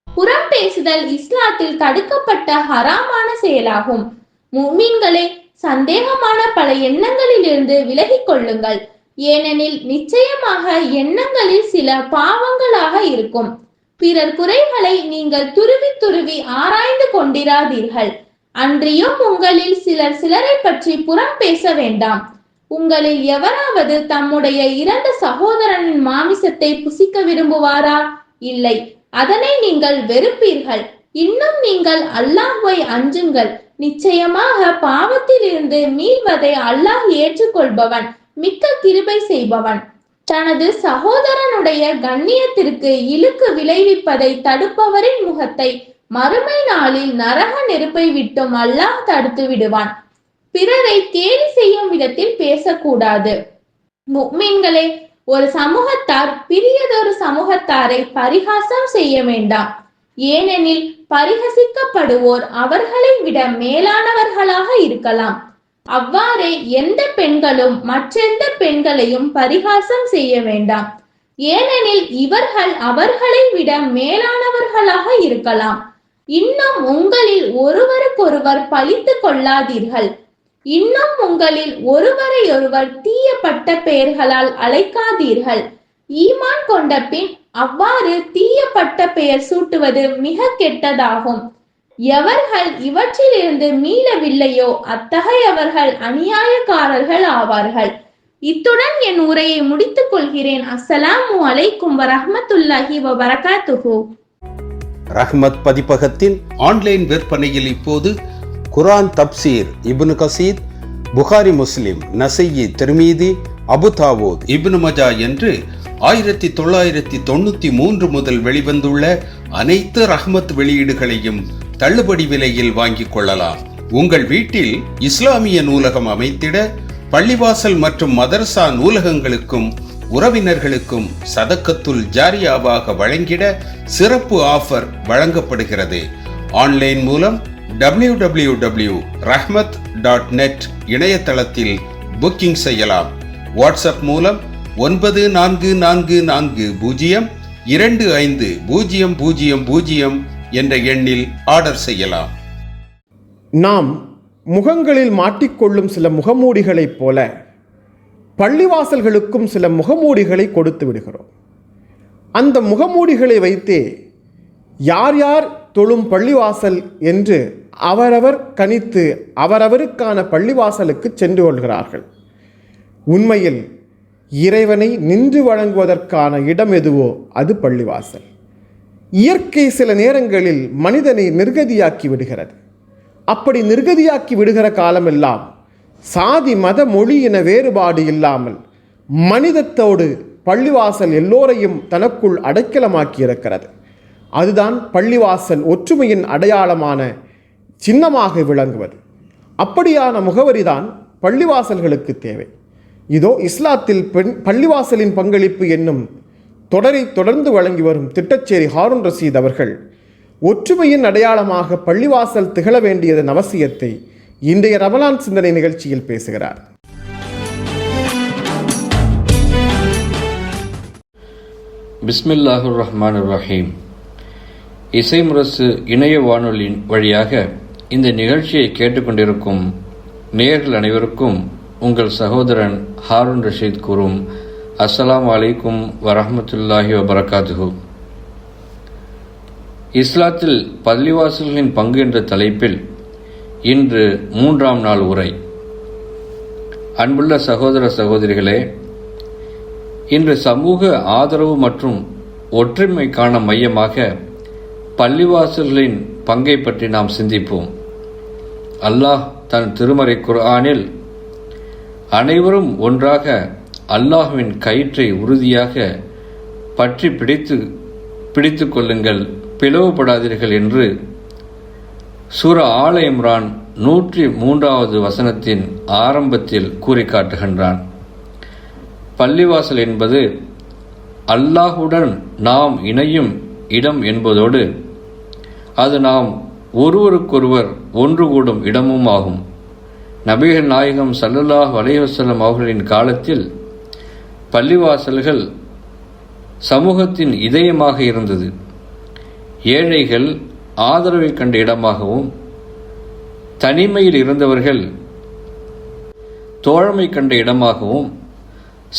புறம் பேசுதல் இஸ்லாத்தில் தடுக்கப்பட்ட ஹராமான செயலாகும். முஃமின்களே, சந்தேகமான பல எண்ணங்களிலிருந்து விலகிக் கொள்ளுங்கள். ஏனெனில் நிச்சயமாக எண்ணங்களில் சில பாவங்களாக இருக்கும். பிறர் குறைகளை நீங்கள் துருவி ஆராய்ந்து கொண்டிராதீர்கள். அன்றியும் உங்களில் சிலரை பற்றி புறம் பேச வேண்டாம். உங்களில் எவராவது தம்முடைய இறந்த சகோதரனின் மாமிசத்தை புசிக்க விரும்புவாரா? இல்லை, அதனை நீங்கள் வெறுப்பீர்கள். இன்னும் நீங்கள் அல்லாஹ்வை அஞ்சுங்கள். நிச்சயமாக பாவத்தில் இருந்து மீள்வதை அல்லாஹ் ஏற்றுக்கொள்பவன், மிக்க கிருபை செய்பவன். தனது சகோதரனுடைய கண்ணியத்திற்கு இழுக்கு விளைவிப்பதை தடுப்பவரின் முகத்தை மறுமை நாளில் நரக நெருப்பை விட்டும் அல்லாஹ் தடுத்து விடுவான். பிறரை கேலி செய்யும் விதத்தில் பேசக்கூடாது. முஃமின்களே, ஒரு சமூகத்தார் பிரியதொரு சமூகத்தாரை பரிகாசம் செய்ய வேண்டாம். ஏனெனில் பரிகசிக்கப்படுவோர் அவர்களை விட மேலானவர்களாக இருக்கலாம். அவ்வாறே எந்த பெண்களும் மற்றெந்த பெண்களையும் பரிகாசம் செய்ய வேண்டாம். ஏனெனில் இவர்கள் அவர்களை விட மேலானவர்களாக இருக்கலாம். இன்னும் உங்களில் ஒருவருக்கொருவர் பழித்து கொள்ளாதீர்கள். இன்னும் உங்களில் ஒருவரையொருவர் தீய பட்ட பெயர்களால் அழைக்காதீர்கள். ஈமான் கொண்ட பின் அவ்வாறு தீய பட்ட பெயர் சூட்டுவது மிக கெட்டதாகும். எவர்கள் இவற்றிலிருந்து மீளவில்லையோ அத்தகையவர்கள் அநியாயக்காரர்கள் ஆவார்கள். இத்துடன் என் உரையை முடித்துக் கொள்கிறேன். அஸ்ஸலாமு அலைக்கும் வரஹ்மத்துல்லாஹி வபரகாத்துஹு. ரஹ்மத் பதிப்பகத்தின் ஆன்லைன் விற்பனையில் இப்போது குர்ஆன் தப்சீர் இப்னு கசீர், புகாரி, முஸ்லிம், நசையி, திர்மீதி, அபு தாவூத், இப்னு மஜா என்று 1993 முதல் வெளிவந்துள்ள அனைத்து ரஹ்மத் வெளியீடுகளையும் தள்ளுபடி விலையில் வாங்கிக் கொள்ளலாம். உங்கள் வீட்டில் இஸ்லாமிய நூலகம் அமைத்திட பள்ளிவாசல் மற்றும் மதரசா நூலகங்களுக்கும் உறவினர்களுக்கும் சதக்கத்துல் ஜாரியாவாக வழங்கிட சிறப்பு ஆஃபர் வழங்கப்படுகிறது. ஆன்லைன் மூலம் www.rahmat.net இணையதளத்தில் புக்கிங் செய்யலாம். வாட்ஸ்அப் மூலம் 9440250000 என்ற எண்ணில் ஆர்டர் செய்யலாம். நாம் முகங்களில் மாட்டிக்கொள்ளும் சில முகமூடிகளைப் போல பள்ளிவாசல்களுக்கும் சில முகமூடிகளை கொடுத்து விடுகிறோம். அந்த முகமூடிகளை வைத்தே யார் யார் தொழும் பள்ளிவாசல் என்று அவரவர் கணித்து அவரவருக்கான பள்ளிவாசலுக்கு சென்று கொள்கிறார்கள். உண்மையில் இறைவனை நின்று வழங்குவதற்கான இடம் எதுவோ அது பள்ளிவாசல். இயற்கை சில நேரங்களில் மனிதனை நிர்கதியாக்கி விடுகிறது. அப்படி நிர்கதியாக்கி விடுகிற காலமெல்லாம் சாதி, மத, மொழி என வேறுபாடு இல்லாமல் மனிதத்தோடு பள்ளிவாசல் எல்லோரையும் தனக்குள் அடைக்கலமாக்கி இருக்கிறது. அதுதான் பள்ளிவாசல் ஒற்றுமையின் அடையாளமான சின்னமாக விளங்குவது. அப்படியான முகவரிதான் பள்ளிவாசல்களுக்கு தேவை. இதோ இஸ்லாத்தில் பள்ளிவாசலின் பங்களிப்பு என்னும் தொடரை தொடர்ந்து வழங்கி வரும் திட்டச்சேரி ஹாரூன் ரஷீத் அவர்கள் ஒற்றுமையின் அடையாளமாக பள்ளிவாசல் திகழ வேண்டியதன் அவசியத்தை இன்றைய ரமலான் சிந்தனை நிகழ்ச்சியில் பேசுகிறார். பிஸ்மில்லாஹிர் ரஹ்மானிர் ரஹீம். இசை முரசு இணைய வானொலியின் வழியாக இந்த நிகழ்ச்சியை கேட்டுக்கொண்டிருக்கும் நேயர்கள் அனைவருக்கும் உங்கள் சகோதரன் ஹாரூன் ரஷீத் கூறும் அஸ்ஸலாமு அலைக்கும் வரஹ்மத்துல்லாஹி வபரகாத்துஹு. இஸ்லாத்தில் பள்ளிவாசல்களின் பங்கு என்ற தலைப்பில் இன்று 3ஆம் நாள் உரை. அன்புள்ள சகோதர சகோதரிகளே, இன்று சமூக ஆதரவு மற்றும் ஒற்றுமைக்கான மையமாக பள்ளிவாசல்களின் பங்கை பற்றி நாம் சிந்திப்போம். அல்லாஹ் தன் திருமறை குர்ஆனில் அனைவரும் ஒன்றாக அல்லாஹ்வின் கயிற்றை உறுதியாக பற்றி பிடித்து கொள்ளுங்கள், பிளவுபடாதீர்கள் என்று சூரா ஆல இம்ரான் 103வது வசனத்தின் ஆரம்பத்தில் கூறி காட்டுகின்றான். பள்ளிவாசல் என்பது அல்லாஹுடன் நாம் இணையும் இடம் என்பதோடு அது நாம் ஒருவருக்கொருவர் ஒன்று கூடும் இடமும் ஆகும். நபிகள் நாயகம் ஸல்லல்லாஹு அலைஹி வஸல்லம் அவர்களின் காலத்தில் பள்ளிவாசல்கள் சமூகத்தின் இதயமாக இருந்தது. ஏழைகள் ஆதரவை கண்ட இடமாகவும், தனிமையில் இருந்தவர்கள் தோழமை கண்ட இடமாகவும்,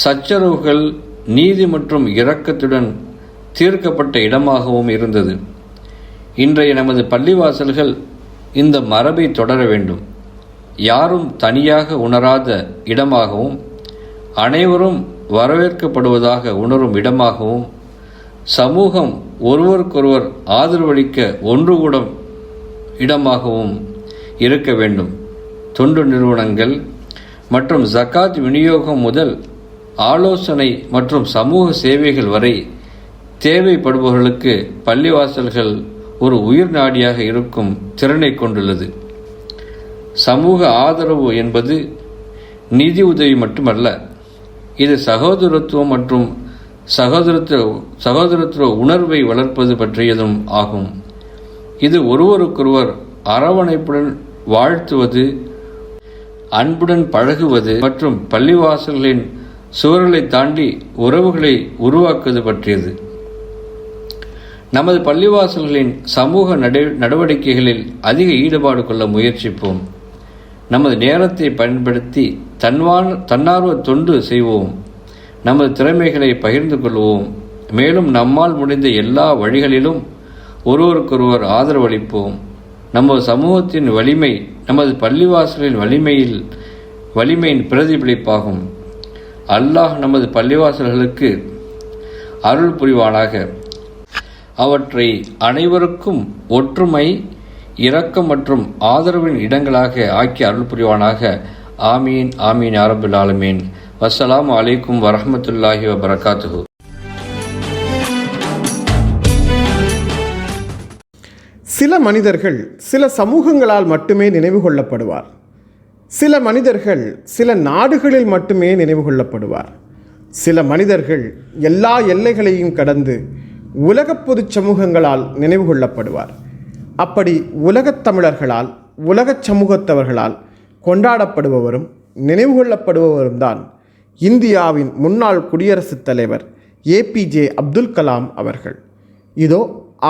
சச்சரவுகள் நீதி மற்றும் இரக்கத்துடன் தீர்க்கப்பட்ட இடமாகவும் இருந்தது. இன்றைய நமது பள்ளிவாசல்கள் இந்த மரபை தொடர வேண்டும். யாரும் தனியாக உணராத இடமாகவும், அனைவரும் வரவேற்கப்படுவதாக உணரும் இடமாகவும், சமூகம் ஒருவருக்கொருவர் ஆதரவளிக்க ஒன்று கூடும் இடமாகவும் இருக்க வேண்டும். தொண்டு நிறுவனங்கள் மற்றும் ஜகாத் விநியோகம் முதல் ஆலோசனை மற்றும் சமூக சேவைகள் வரை தேவைப்படுபவர்களுக்கு பள்ளிவாசல்கள் ஒரு உயிர் நாடியாக இருக்கும் திறனை கொண்டுள்ளது. சமூக ஆதரவு என்பது நிதி உதவி மட்டுமல்ல, இது சகோதரத்துவம் மற்றும் சகோதரத்துவ உணர்வை வளர்ப்பது பற்றியதும் ஆகும். இது ஒருவருக்கொருவர் அரவணைப்புடன் வாழ்த்துவது, அன்புடன் பழகுவது மற்றும் பள்ளிவாசல்களின் சுவர்களை தாண்டி உறவுகளை உருவாக்குவது பற்றியது. நமது பள்ளிவாசல்களின் சமூக நடவடிக்கைகளில் அதிக ஈடுபாடு கொள்ள முயற்சிப்போம். நமது நேரத்தை பயன்படுத்தி தன்னார்வ தொண்டு செய்வோம். நமது திறமைகளை பகிர்ந்து கொள்வோம். மேலும் நம்மால் முடிந்த எல்லா வழிகளிலும் ஒருவருக்கொருவர் ஆதரவளிப்போம். நமது சமூகத்தின் வலிமை நமது பள்ளிவாசலின் வலிமையின் பிரதிபலிப்பாகும். அல்லாஹ் நமது பள்ளிவாசல்களுக்கு அருள் புரிவானாக. அவற்றை அனைவருக்கும் ஒற்றுமை, இரக்கம் மற்றும் ஆதரவின் இடங்களாக ஆக்கி அருள் புரிவானாக. ஆமீன் ஆமீன் யா ரப்பல் ஆலமீன். வஸ்ஸலாமு அலைக்கும் வரஹ்மத்துல்லாஹி வபரகாத்துஹு. சில மனிதர்கள் சில சமூகங்களால் மட்டுமே நினைவு கொள்ளப்படுவார். சில மனிதர்கள் சில நாடுகளில் மட்டுமே நினைவு கொள்ளப்படுவார். சில மனிதர்கள் எல்லா எல்லைகளையும் கடந்து உலகப் பொது சமூகங்களால் நினைவு கொள்ளப்படுவார். அப்படி உலகத் தமிழர்களால், உலகச் சமூகத்தவர்களால் கொண்டாடப்படுபவரும் நினைவு கொள்ளப்படுபவரும் தான் இந்தியாவின் முன்னாள் குடியரசுத் தலைவர் ஏபிஜே அப்துல் கலாம் அவர்கள். இதோ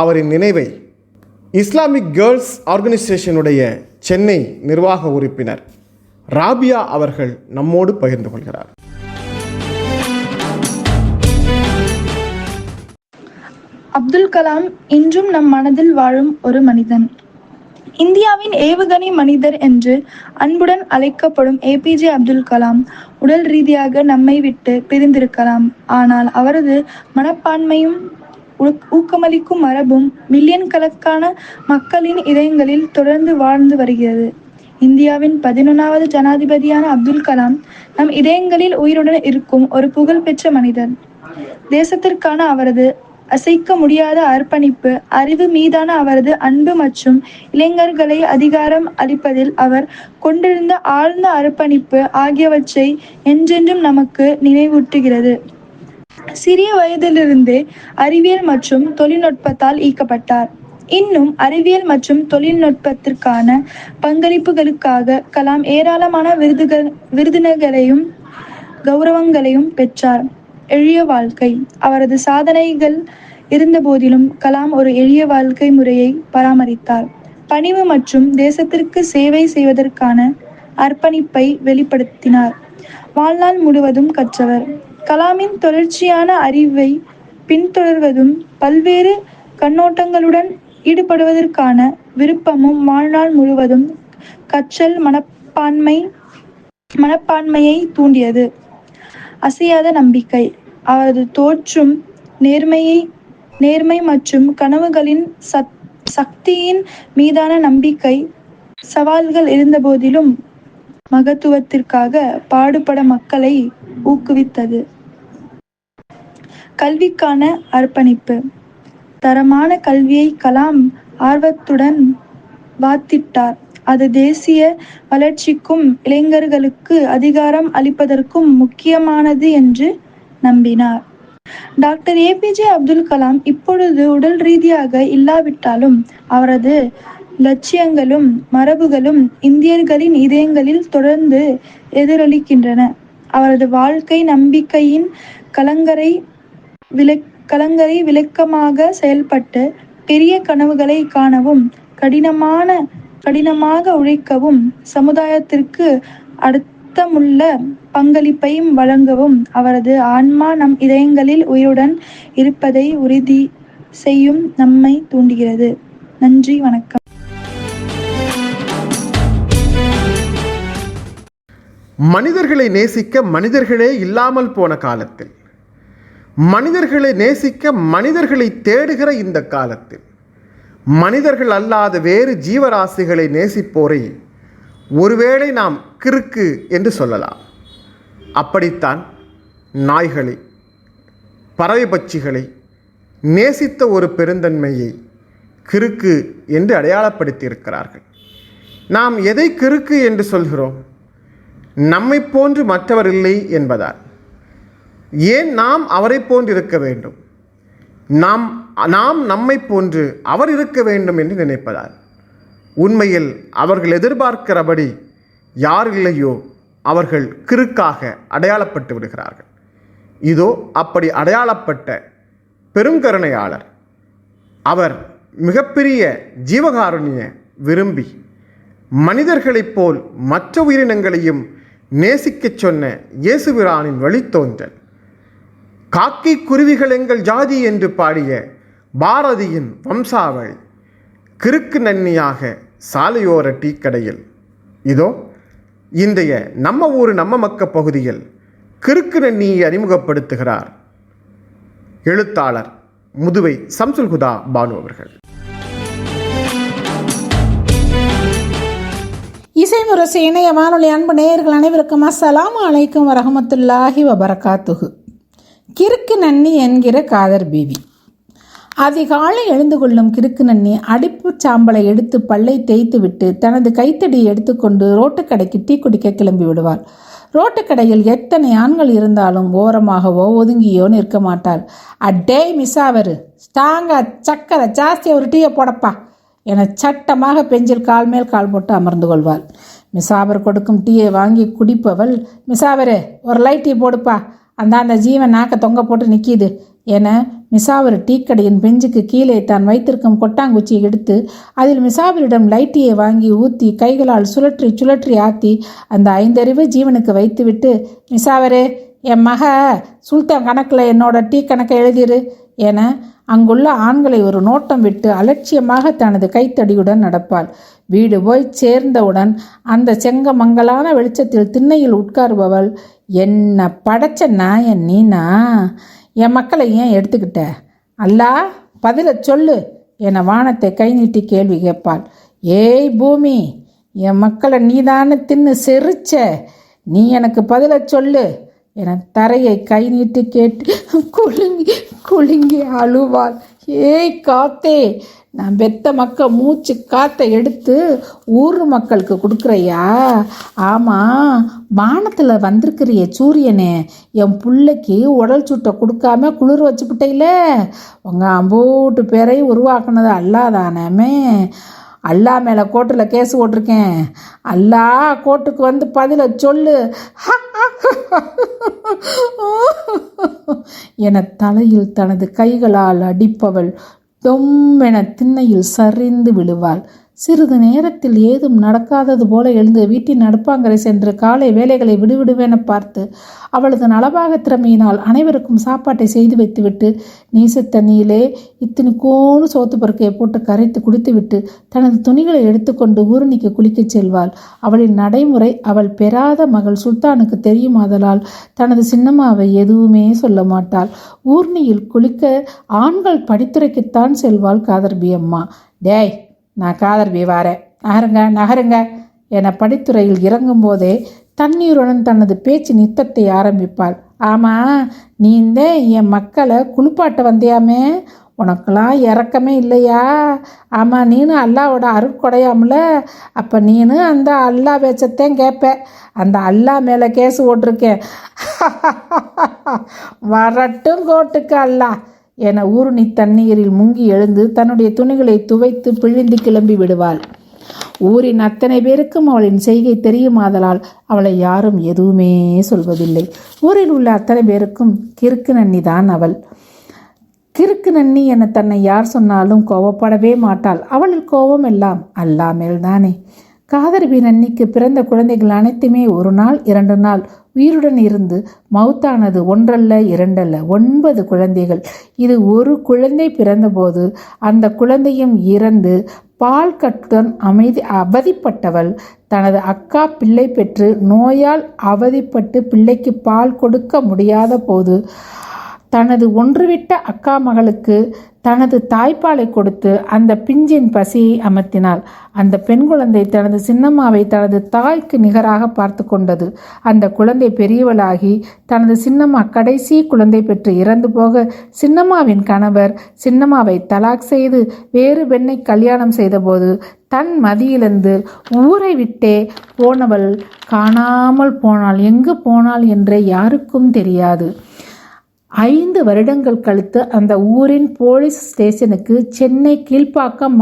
அவரின் நினைவை இஸ்லாமிக் கேர்ள்ஸ் ஆர்கனைசேஷனுடைய சென்னை நிர்வாக உறுப்பினர் ராபியா அவர்கள் நம்மோடு பகிர்ந்து கொள்கிறார். அப்துல் கலாம் இன்றும் நம் மனதில் வாழும் ஒரு மனிதன். இந்தியாவின் ஏவுகணை மனிதர் என்று அன்புடன் அழைக்கப்படும் ஏபிஜே அப்துல் கலாம் உடல் ரீதியாக நம்மை விட்டு பிரிந்திருக்கலாம். ஆனால் அவரது மனப்பான்மையும் ஊக்கமளிக்கும் மரபும் மில்லியன் கணக்கான மக்களின் இதயங்களில் தொடர்ந்து வாழ்ந்து வருகிறது. இந்தியாவின் 11வது ஜனாதிபதியான அப்துல் கலாம் நம் இதயங்களில் உயிருடன் இருக்கும் ஒரு புகழ்பெற்ற மனிதர். தேசத்திற்கான அவரது அசைக்க முடியாத அர்ப்பணிப்பு, அறிவு மீதான அவரது அன்பு மற்றும் இளைஞர்களை அதிகாரம் அளிப்பதில் அவர் கொண்டிருந்த ஆழ்ந்த அர்ப்பணிப்பு ஆகியவற்றை என்றென்றும் நமக்கு நினைவூட்டுகிறது. சிறிய வயதிலிருந்தே அறிவியல் மற்றும் தொழில்நுட்பத்தால் ஈர்க்கப்பட்டார். இன்னும் அறிவியல் மற்றும் தொழில்நுட்பத்திற்கான பங்களிப்புகளுக்காக கலாம் ஏராளமான விருதுகளையும் கௌரவங்களையும் பெற்றார். எளிய வாழ்க்கை. அவரது சாதனைகள் இருந்த போதிலும் கலாம் ஒரு எளிய வாழ்க்கை முறையை பராமரித்தார். பணிவு மற்றும் தேசத்திற்கு சேவை செய்வதற்கான அர்ப்பணிப்பை வெளிப்படுத்தினார். வாழ்நாள் முழுவதும் கற்றவர். கலாமின் தொடர்ச்சியான அறிவை பின்தொடர்வதும் பல்வேறு கண்ணோட்டங்களுடன் ஈடுபடுவதற்கான விருப்பமும் வாழ்நாள் முழுவதும் கற்றல் மனப்பான்மையை தூண்டியது. அசையாத நம்பிக்கை. அவரது தோற்றும் நேர்மை மற்றும் கனவுகளின் சக்தியின் மீதான நம்பிக்கை சவால்கள் இருந்தபோதிலும் மகத்துவத்திற்காக பாடுபட மக்களை ஊக்குவித்தது. கல்விக்கான அர்ப்பணிப்பு. தரமான கல்வியை கலாம் ஆர்வத்துடன் வாத்திட்டார். அது தேசிய வளர்ச்சிக்கும் இளைஞர்களுக்கு அதிகாரம் அளிப்பதற்கும் முக்கியமானது என்று நம்பினார். டாக்டர் ஏபிஜே அப்துல் கலாம் இப்பொழுது உடல் ரீதியாக இல்லாவிட்டாலும் அவரது லட்சியங்களும் மரபுகளும் இந்தியர்களின் இதயங்களில் தொடர்ந்து எதிரொலிக்கின்றன. அவரது வாழ்க்கை நம்பிக்கையின் கலங்கரை விளக்கமாக செயல்பட்டு பெரிய கனவுகளை காணவும் கடினமாக உழைக்கவும் சமுதாயத்திற்கு அர்த்தமுள்ள பங்களிப்பையும் வழங்கவும் அவரது ஆன்மா நம் இதயங்களில் உயிருடன் இருப்பதை உறுதி செய்யும் நம்மை தூண்டுகிறது. நன்றி, வணக்கம். மனிதர்களை நேசிக்க மனிதர்களே இல்லாமல் போன காலத்தில், மனிதர்களை நேசிக்க மனிதர்களை தேடுகிற இந்த காலத்தில், மனிதர்கள் அல்லாத வேறு ஜீவராசிகளை நேசிப்போரை ஒருவேளை நாம் கிறுக்கு என்று சொல்லலாம். அப்படித்தான் நாய்களை, பறவை பட்சிகளை நேசித்த ஒரு பெருந்தன்மையை கிறுக்கு என்று அடையாளப்படுத்தியிருக்கிறார்கள். நாம் எதை கிறுக்கு என்று சொல்கிறோம்? நம்மை போன்று மற்றவர் இல்லை என்பதால். ஏன் நாம் அவரை போன்று இருக்க வேண்டும்? நாம் நம்மை போன்று அவர் இருக்க வேண்டும் என்று நினைப்பதால். உண்மையில் அவர்கள் எதிர்பார்க்கிறபடி யார் இல்லையோ அவர்கள் கிறுக்காக அடையாளப்பட்டு விடுகிறார்கள். இதோ அப்படி அடையாளப்பட்ட பெருங்கருணையாளர். அவர் மிகப்பெரிய ஜீவகாருண்ய விரும்பி மனிதர்களைப் போல் மற்ற உயிரினங்களையும் நேசிக்கச் சொன்ன இயேசுபிரானின் வழித்தோன்றல். காக்கை குருவிகள் எங்கள் ஜாதி என்று பாடிய பாரதியின் வம்சாவளி கிறுக்கு நன்னியாக சாலையோர டீக்கடையில். இதோ இன்றைய நம்ம ஊர் நம்ம மக்க பகுதியில் கிறுக்கு நன்னியை அறிமுகப்படுத்துகிறார் எழுத்தாளர் முதுவை சம்சுல் ஹுதா பானு அவர்கள். இசைமுரசு இணைய வானொலி அன்பு நேயர்கள் அனைவருக்கும் அஸ்ஸலாமு அலைக்கும் வரஹமத்துல்லாஹி வபரகாத்துஹு. கிறுக்கு நன்னி என்கிற காதர் பீவி. அதிகாலை எழுந்து கொள்ளும் கிறுக்கு நன்னி அடுப்பு சாம்பலை எடுத்து பல்லை தேய்த்து விட்டு தனது கைத்தடியை எடுத்துக்கொண்டு ரோட்டுக்கடைக்கு டீ குடிக்க கிளம்பி விடுவாள். ரோட்டுக்கடையில் எத்தனை ஆண்கள் இருந்தாலும் ஓரமாகவோ ஒதுங்கியோ நிற்க மாட்டாள். அட்டே மிஸ்ஸாவரு, ஸ்டாங்கா சக்கரை ஜாஸ்தியாக ஒரு டீயை போடப்பா என சட்டமாக பெஞ்சில் கால் மேல் கால் போட்டு அமர்ந்து கொள்வாள். மிசாவர் கொடுக்கும் டீயை வாங்கி குடிப்பவள், மிசாவரு ஒரு லைட் டீ போடுப்பா, அந்த ஜீவன் நாக்க தொங்க போட்டு நிற்கிது என மிசாவர் டீக்கடையின் பெஞ்சுக்கு கீழே தான் வைத்திருக்கும் கொட்டாங்குச்சியை எடுத்து அதில் மிசாவரிடம் லைட்டியை வாங்கி ஊற்றி கைகளால் சுழற்றி சுழற்றி ஆற்றி அந்த 5 அறிவு ஜீவனுக்கு வைத்துவிட்டு, மிசாவரே என் மக சுல்தான் கணக்கில் என்னோட டீ கணக்கை எழுதிரு என அங்குள்ள ஆண்களை ஒரு நோட்டம் விட்டு அலட்சியமாக தனது கைத்தடியுடன் நடப்பாள். வீடு போய் சேர்ந்தவுடன் அந்த செங்கமங்கலான வெளிச்சத்தில் திண்ணையில் உட்காருபவள், என்ன படைச்ச நாயன் நீனா, என் மக்களை ஏன் எடுத்துக்கிட்ட, அல்லா பதில சொல்லு என வானத்தை கை நீட்டி கேள்வி கேட்பாள். ஏய் பூமி, என் மக்களை நீதானே தின்னு செரிச்ச, நீ எனக்கு பதில சொல்லு என தரையை கை நீட்டி கேட்டு குலுங்கி குலுங்கி அழுவாள். ஏய் காத்தே, நான் பெத்த மக்க மூச்சு காற்றை எடுத்து ஊர் மக்களுக்கு கொடுக்குறையா? ஆமாம், வானத்தில் வந்திருக்கிறிய சூரியனே, என் பிள்ளைக்கு உடல் சுட்டை கொடுக்காம குளிர் வச்சுக்கிட்டையில, உங்கள் அம்போட்டு பேரை உருவாக்குனது அல்லாதானே. அல்லா மேலே கோர்ட்டில் கேஸ் போட்டிருக்கேன், அல்லா கோர்ட்டுக்கு வந்து பதில சொல்லு என தலையில் தனது கைகளால் அடிப்பவள் தொம்மென திண்ணையில் சரிந்து விழுவாள். சிறிது நேரத்தில் ஏதும் நடக்காதது போல எழுந்து வீட்டின் அடுப்பாங்கரை சென்று காலை வேலைகளை விடுவிடுவென பார்த்து அவளது நலபாக திறமையினால் அனைவருக்கும் சாப்பாட்டை செய்து வைத்துவிட்டு நீசத்தண்ணியிலே இத்தனைக்கோடு சோத்து பருக்கையை போட்டு கரைத்து குடித்துவிட்டு தனது துணிகளை எடுத்துக்கொண்டு ஊரணிக்கு குளிக்கச் செல்வாள். அவளின் நடைமுறை அவள் பெறாத மகள் சுல்தானுக்கு தெரியுமாதலால் தனது சின்னம்மாவை எதுவுமே சொல்ல மாட்டாள். ஊர்ணியில் குளிக்க ஆண்கள் படித்துறைக்குத்தான் செல்வாள் காதர்பி அம்மா. டேய், நான் காதர்பி வாரேன், நகருங்க என படித்துறையில் இறங்கும் போதே தண்ணீருடன் தனது பேச்சு நித்தத்தை ஆரம்பிப்பாள். ஆமாம், நீ இந்த என் மக்களை குளிப்பாட்ட வந்தியாமே, உனக்கெல்லாம் இறக்கமே இல்லையா? ஆமாம், நீனு அல்லாவோட அருட்கொடையாமல, அப்போ நீனு அந்த அல்லா பேச்சத்தையும் கேட்ப. அந்த அல்லா மேலே கேஸ் போட்டிருக்கேன், வரட்டும் கோட்டுக்கு அல்லா என ஊருணி தண்ணீரில் முங்கி எழுந்து தன்னுடைய துணிகளை துவைத்து பிழிந்து கிளம்பி விடுவாள். ஊரின் அத்தனை பேருக்கும் அவளின் செய்கை தெரியுமாதலால் அவளை யாரும் எதுவுமே சொல்வதில்லை. ஊரில் உள்ள அத்தனை பேருக்கும் கிறுக்கு நன்னிதான் அவள். கிறுக்கு நன்னி என தன்னை யார் சொன்னாலும் கோவப்படவே மாட்டாள். அவளில் கோபம் எல்லாம் அல்லாமேல்தானே. காதர்பி நன்னிக்கு பிறந்த குழந்தைகள் அனைத்துமே 1 நாள் 2 நாள் உயிருடன் இருந்து மவுத்தானது 1 அல்ல 2 அல்ல 9 குழந்தைகள். இது ஒரு குழந்தை பிறந்தபோது அந்த குழந்தையும் இறந்து பால் கட்டுடன் அவதிப்பட்டவள் தனது அக்கா பிள்ளை பெற்று நோயால் அவதிப்பட்டு பிள்ளைக்கு பால் கொடுக்க முடியாத போது தனது ஒன்றுவிட்ட அக்கா மகளுக்கு தனது தாய்ப்பாலை கொடுத்து அந்த பிஞ்சின் பசியை அமர்த்தினாள். அந்த பெண் குழந்தை தனது சின்னம்மாவை தனது தாய்க்கு நிகராக பார்த்து கொண்டது. அந்த குழந்தை பெரியவளாகி தனது சின்னம்மா கடைசி குழந்தை பெற்று இறந்து போக சின்னம்மாவின் கணவர் சின்னம்மாவை தலாக் செய்து வேறு பெண்ணை கல்யாணம் செய்தபோது தன் மதியிலிருந்து ஊரை விட்டே போனவள் காணாமல் போனாள். எங்கு போனாள் என்றே யாருக்கும் தெரியாது. 5 வருடங்கள் கழித்து அந்த ஊரின் போலீஸ் ஸ்டேஷனுக்கு சென்னை கீழ்ப்பாக்கம்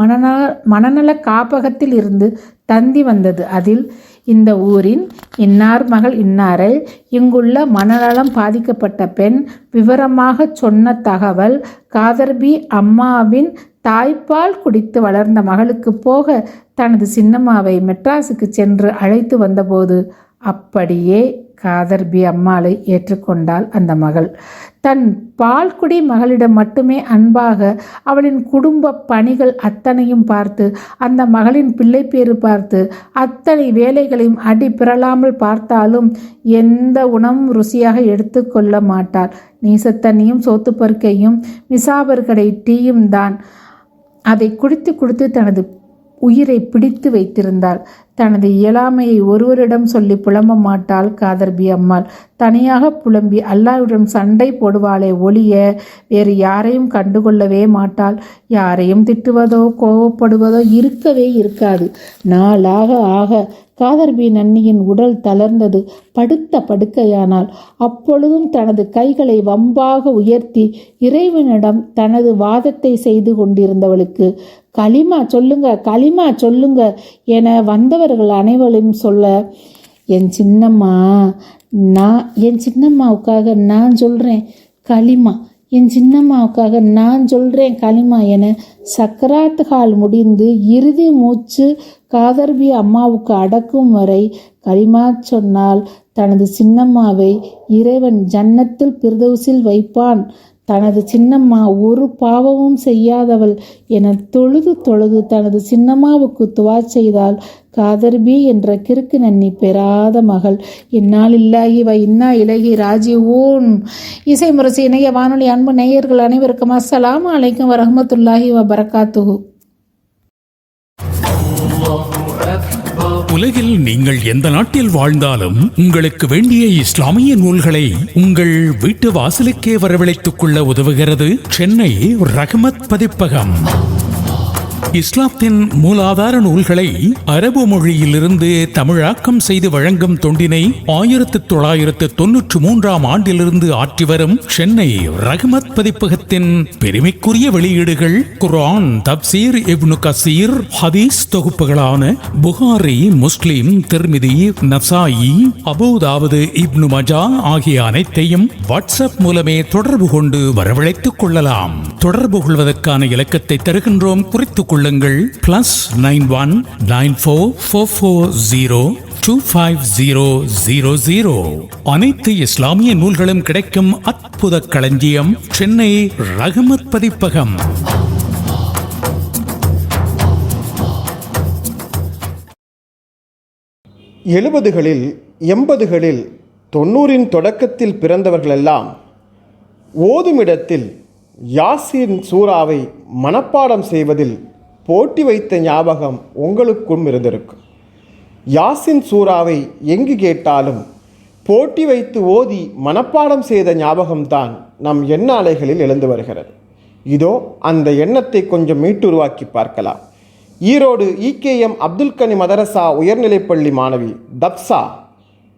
மனநல காப்பகத்தில் இருந்து தந்தி வந்தது. அதில் இந்த ஊரின் இன்னார் மகள் இன்னாரை இங்குள்ள மனநலம் பாதிக்கப்பட்ட பெண் விவரமாக சொன்ன தகவல் காதர்பி அம்மாவின் தாய்ப்பால் குடித்து வளர்ந்த மகளுக்கு போக தனது சின்னம்மாவை மெட்ராஸுக்கு சென்று அழைத்து வந்தபோது அப்படியே காதர்பி அம்மாளை ஏற்றுக்கொண்டாள் அந்த மகள். தன் பால்குடி மகளிடம் மட்டுமே அன்பாக அவளின் குடும்ப பணிகள் அத்தனையும் பார்த்து அந்த மகளின் பிள்ளை பேறு பார்த்து அத்தனை வேலைகளையும் அடி பிறளாமல் பார்த்தாலும் எந்த உணவும் ருசியாக எடுத்துக்கொள்ள மாட்டாள். நீசத்தண்ணியும் சோத்து பருக்கையும் மிசாபர் கடை டீயும் தான். அதை குடித்து தனது உயிரை பிடித்து வைத்திருந்தாள். தனது இயலாமையை ஒருவரிடம் சொல்லி புலம்ப மாட்டாள் காதர்பி அம்மாள். தனியாக புலம்பி அல்லாஹ்விடம் சண்டை போடுவாளே ஒழிய வேறு யாரையும் கண்டுகொள்ளவே மாட்டாள். யாரையும் திட்டுவதோ கோவப்படுவதோ இருக்கவே இருக்காது. நாளாக ஆக காதர்பி நன்னியின் உடல் தளர்ந்தது. படுத்த படுக்கையானால் அப்பொழுதும் தனது கைகளை வம்பாக உயர்த்தி இறைவனிடம் தனது வாதத்தை செய்து கொண்டிருந்தவளுக்கு களிமா சொல்லுங்க களிமா சொல்லுங்க என வந்தவர்கள் அனைவரும் சொல்ல என் சின்னம்மாவுக்காக நான் சொல்கிறேன் களிமா, என் சின்னம்மாவுக்காக நான் சொல்கிறேன் களிமா என சக்கராத்து கால் முடிந்து இறுதி மூச்சு காதர்பி அம்மாவுக்கு அடக்கும் வரை களிமா சொன்னால் தனது சின்னம்மாவை இறைவன் ஜன்னத்தில் பிர்தௌஸில் வைப்பான். தனது சின்னம்மா ஒரு பாவமும் செய்யாதவள் என தொழுது தனது சின்னம்மாவுக்கு துவா செய்தால் காதர்பி என்ற கிறுக்கு நன்னி பெறாத மகள். இன்னாலில்லாஹி வ இன்னா இலைஹி ராஜிஊன். இசை முரசு இணைய வானொலி அன்பு நேயர்கள் அனைவருக்கும் அஸ்ஸலாமு அலைக்கும் வரஹ்மத்துல்லாஹி வ பரகாத்துஹு. உலகில் நீங்கள் எந்த நாட்டில் வாழ்ந்தாலும் உங்களுக்கு வேண்டிய இஸ்லாமிய நூல்களை உங்கள் வீட்டு வாசலுக்கே வரவழைத்துக் கொள்ள உதவுகிறது சென்னை ரஹ்மத் பதிப்பகம். இஸ்லாத்தின் மூலாதார நூல்களை அரபு மொழியிலிருந்து தமிழாக்கம் செய்து வழங்கும் தொண்டினை 1993 ஆண்டிலிருந்து ஆற்றி வரும் சென்னை ரஹ்மத் பதிப்பகத்தின் பெருமைக்குரிய வெளியீடுகள் குர்ஆன், தப்சீர், இப்னு கசீர், ஹதீஸ் தொகுப்புகளான புகாரி, முஸ்லிம், திர்மிதி, நசாயி, அபூதாவுது, இப்னு மஜா ஆகிய அனைத்தையும் வாட்ஸ்அப் மூலமே தொடர்பு கொண்டு வரவழைத்துக் கொள்ளலாம். தொடர்பு கொள்வதற்கான இலக்கத்தை தருகின்றோம், குறித்துக் கொள்ளுங்கள். +91 9444025000. அனைத்து இஸ்லாமிய நூல்களும் கிடைக்கும் அற்புத களஞ்சியம் சென்னை ரஹ்மத் பதிப்பகம். எழுபதுகளில் 80களில் 90 தொடக்கத்தில் பிறந்தவர்களெல்லாம் ஓதுமிடத்தில் யாசின் சூறாவை மனப்பாடம் செய்வதில் போட்டி வைத்த ஞாபகம் உங்களுக்கும் இருந்திருக்கும். யாசின் சூறாவை எங்கு கேட்டாலும் போட்டி வைத்து ஓதி மனப்பாடம் செய்த ஞாபகம்தான் நம் எண்ண அலைகளில் எழுந்து வருகிறது. இதோ அந்த எண்ணத்தை கொஞ்சம் மீட்டுருவாக்கி பார்க்கலாம். ஈரோடு EKM அப்துல் கனி மதரசா உயர்நிலைப்பள்ளி மாணவி தப்சா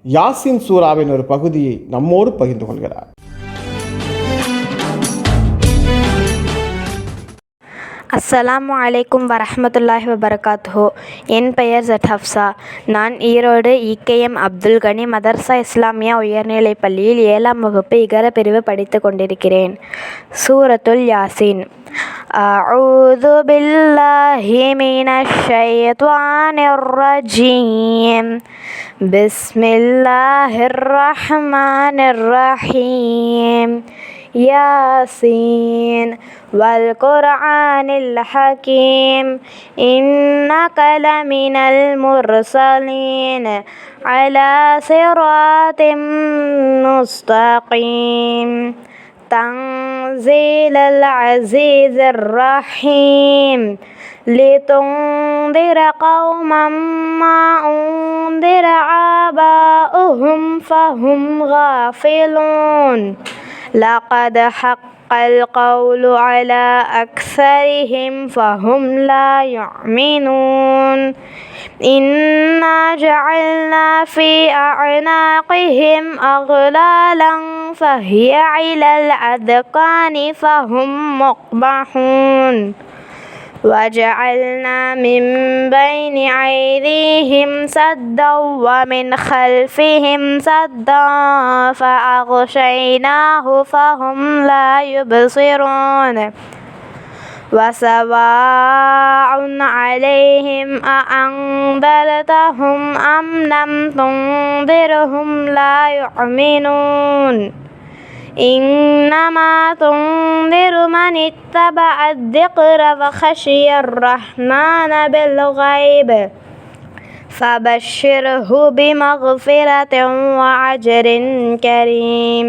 யாசின் சூறாவின் ஒரு பகுதியை நம்மோடு பகிர்ந்து கொள்கிறார். அஸ்ஸலாமு அலைக்கும் வரஹ்மத்துல்லாஹி வபரகாத்துஹு. என் பெயர் ஹப்சா. நான் ஈரோடு இகேஎம் அப்துல் கனி மதர்சா இஸ்லாமியா உயர்நிலைப் பள்ளியில் 7ஆம் வகுப்பு இகர பிரிவு படித்து கொண்டிருக்கிறேன். சூரத்துல் யாசீன். அஊது பில்லாஹி மினஷ் ஷைத்வானிர் ரஜீம். பிஸ்மில்லாஹிர் ரஹ்மானிர் ரஹீம். ياسين والقرآن الحكيم إنك لمن المرسلين على صراط مستقيم تنزيل العزيز الرحيم لتنذر قوما ما أنذر آباؤهم فهم غافلون لقد حق القول على أكثرهم فهم لا يؤمنون إنا جعلنا في أعناقهم أغلالا فهي إلى الأذقان فهم مقمحون وجعلنا من بين أيديهم سدا ومن خلفهم سدا فأغشيناه فهم لا يبصرون وسواء عليهم أأنذرتهم أم لم تنذرهم لا يؤمنون إنما تنذر من اتبع الذكر وخشي الرحمن بالغيب فبشره بمغفرة وأجر كريم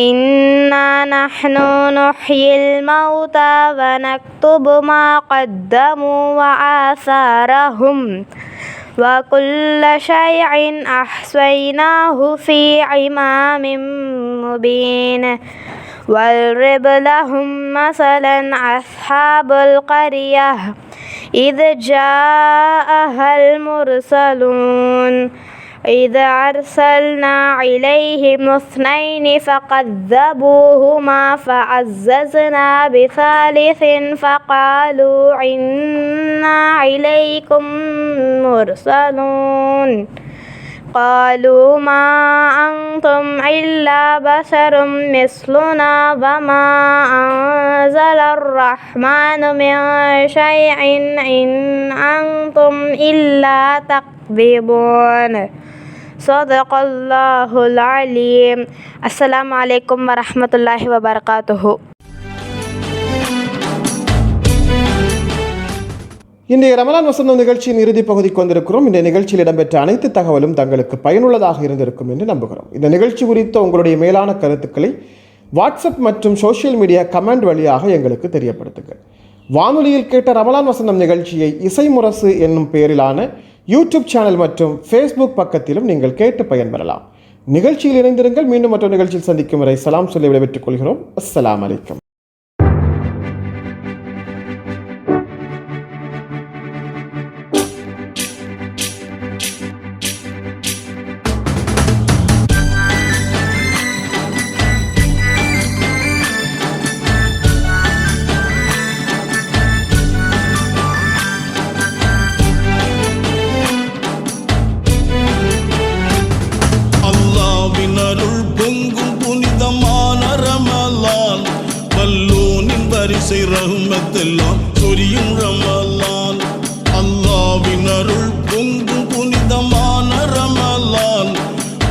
إنا نحن نحيي الموتى ونكتب ما قدموا وآثارهم وكل شيء أحصيناه في إمام مبين واضرب لهم مثلا أصحاب القرية إذ جاءها المرسلون إذ أرسلنا إليهم 2 فكذبوهما فعززنا بثالث فقالوا إنا إليكم مرسلون قالوا ما أنتم إلا بشر مثلنا وما أنزل الرحمن من شيء إن أنتم إلا تكذبون صدق الله العليم. السلام عليكم ورحمة الله وبركاته. இன்றைய ரமலான் வசந்தம் நிகழ்ச்சியின் இறுதிப் பகுதிக்கு வந்திருக்கிறோம். இந்த நிகழ்ச்சியில் இடம்பெற்ற அனைத்து தகவலும் தங்களுக்கு பயனுள்ளதாக இருந்திருக்கும் என்று நம்புகிறோம். இந்த நிகழ்ச்சி குறித்த உங்களுடைய மேலான கருத்துக்களை வாட்ஸ்அப் மற்றும் சோஷியல் மீடியா கமெண்ட் வழியாக எங்களுக்கு தெரியப்படுத்துங்கள். வானொலியில் கேட்ட ரமலான் வசந்தம் நிகழ்ச்சியை இசை முரசு என்னும் பெயரிலான யூடியூப் சேனல் மற்றும் ஃபேஸ்புக் பக்கத்திலும் நீங்கள் கேட்டு பயன்பெறலாம். நிகழ்ச்சியில் இணைந்திருங்கள். மீண்டும் மற்றொரு நிகழ்ச்சியில் சந்திக்கும் வரை சலாம் சொல்லி விடைபெற்றுக் கொள்கிறோம். அஸ்ஸலாமு அலைக்கும். ரஹ்மத்தெல்லாம் சொரியும் ரமலான். அல்லாஹ்வின் அருள் பொங்கும் புனிதமான ரமலான்.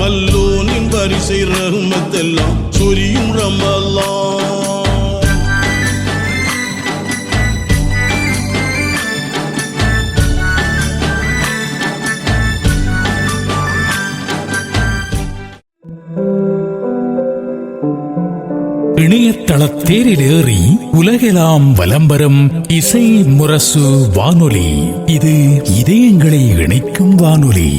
வல்லோனின் வரிசை ரஹ்மத்தெல்லாம் சொரியும் ரமலான். இணையதள தேரில் ஏறி உலகெல்லாம் வலம்பெறும் இசை முரசு வானொலி. இது இதயங்களை இணைக்கும் வானொலி.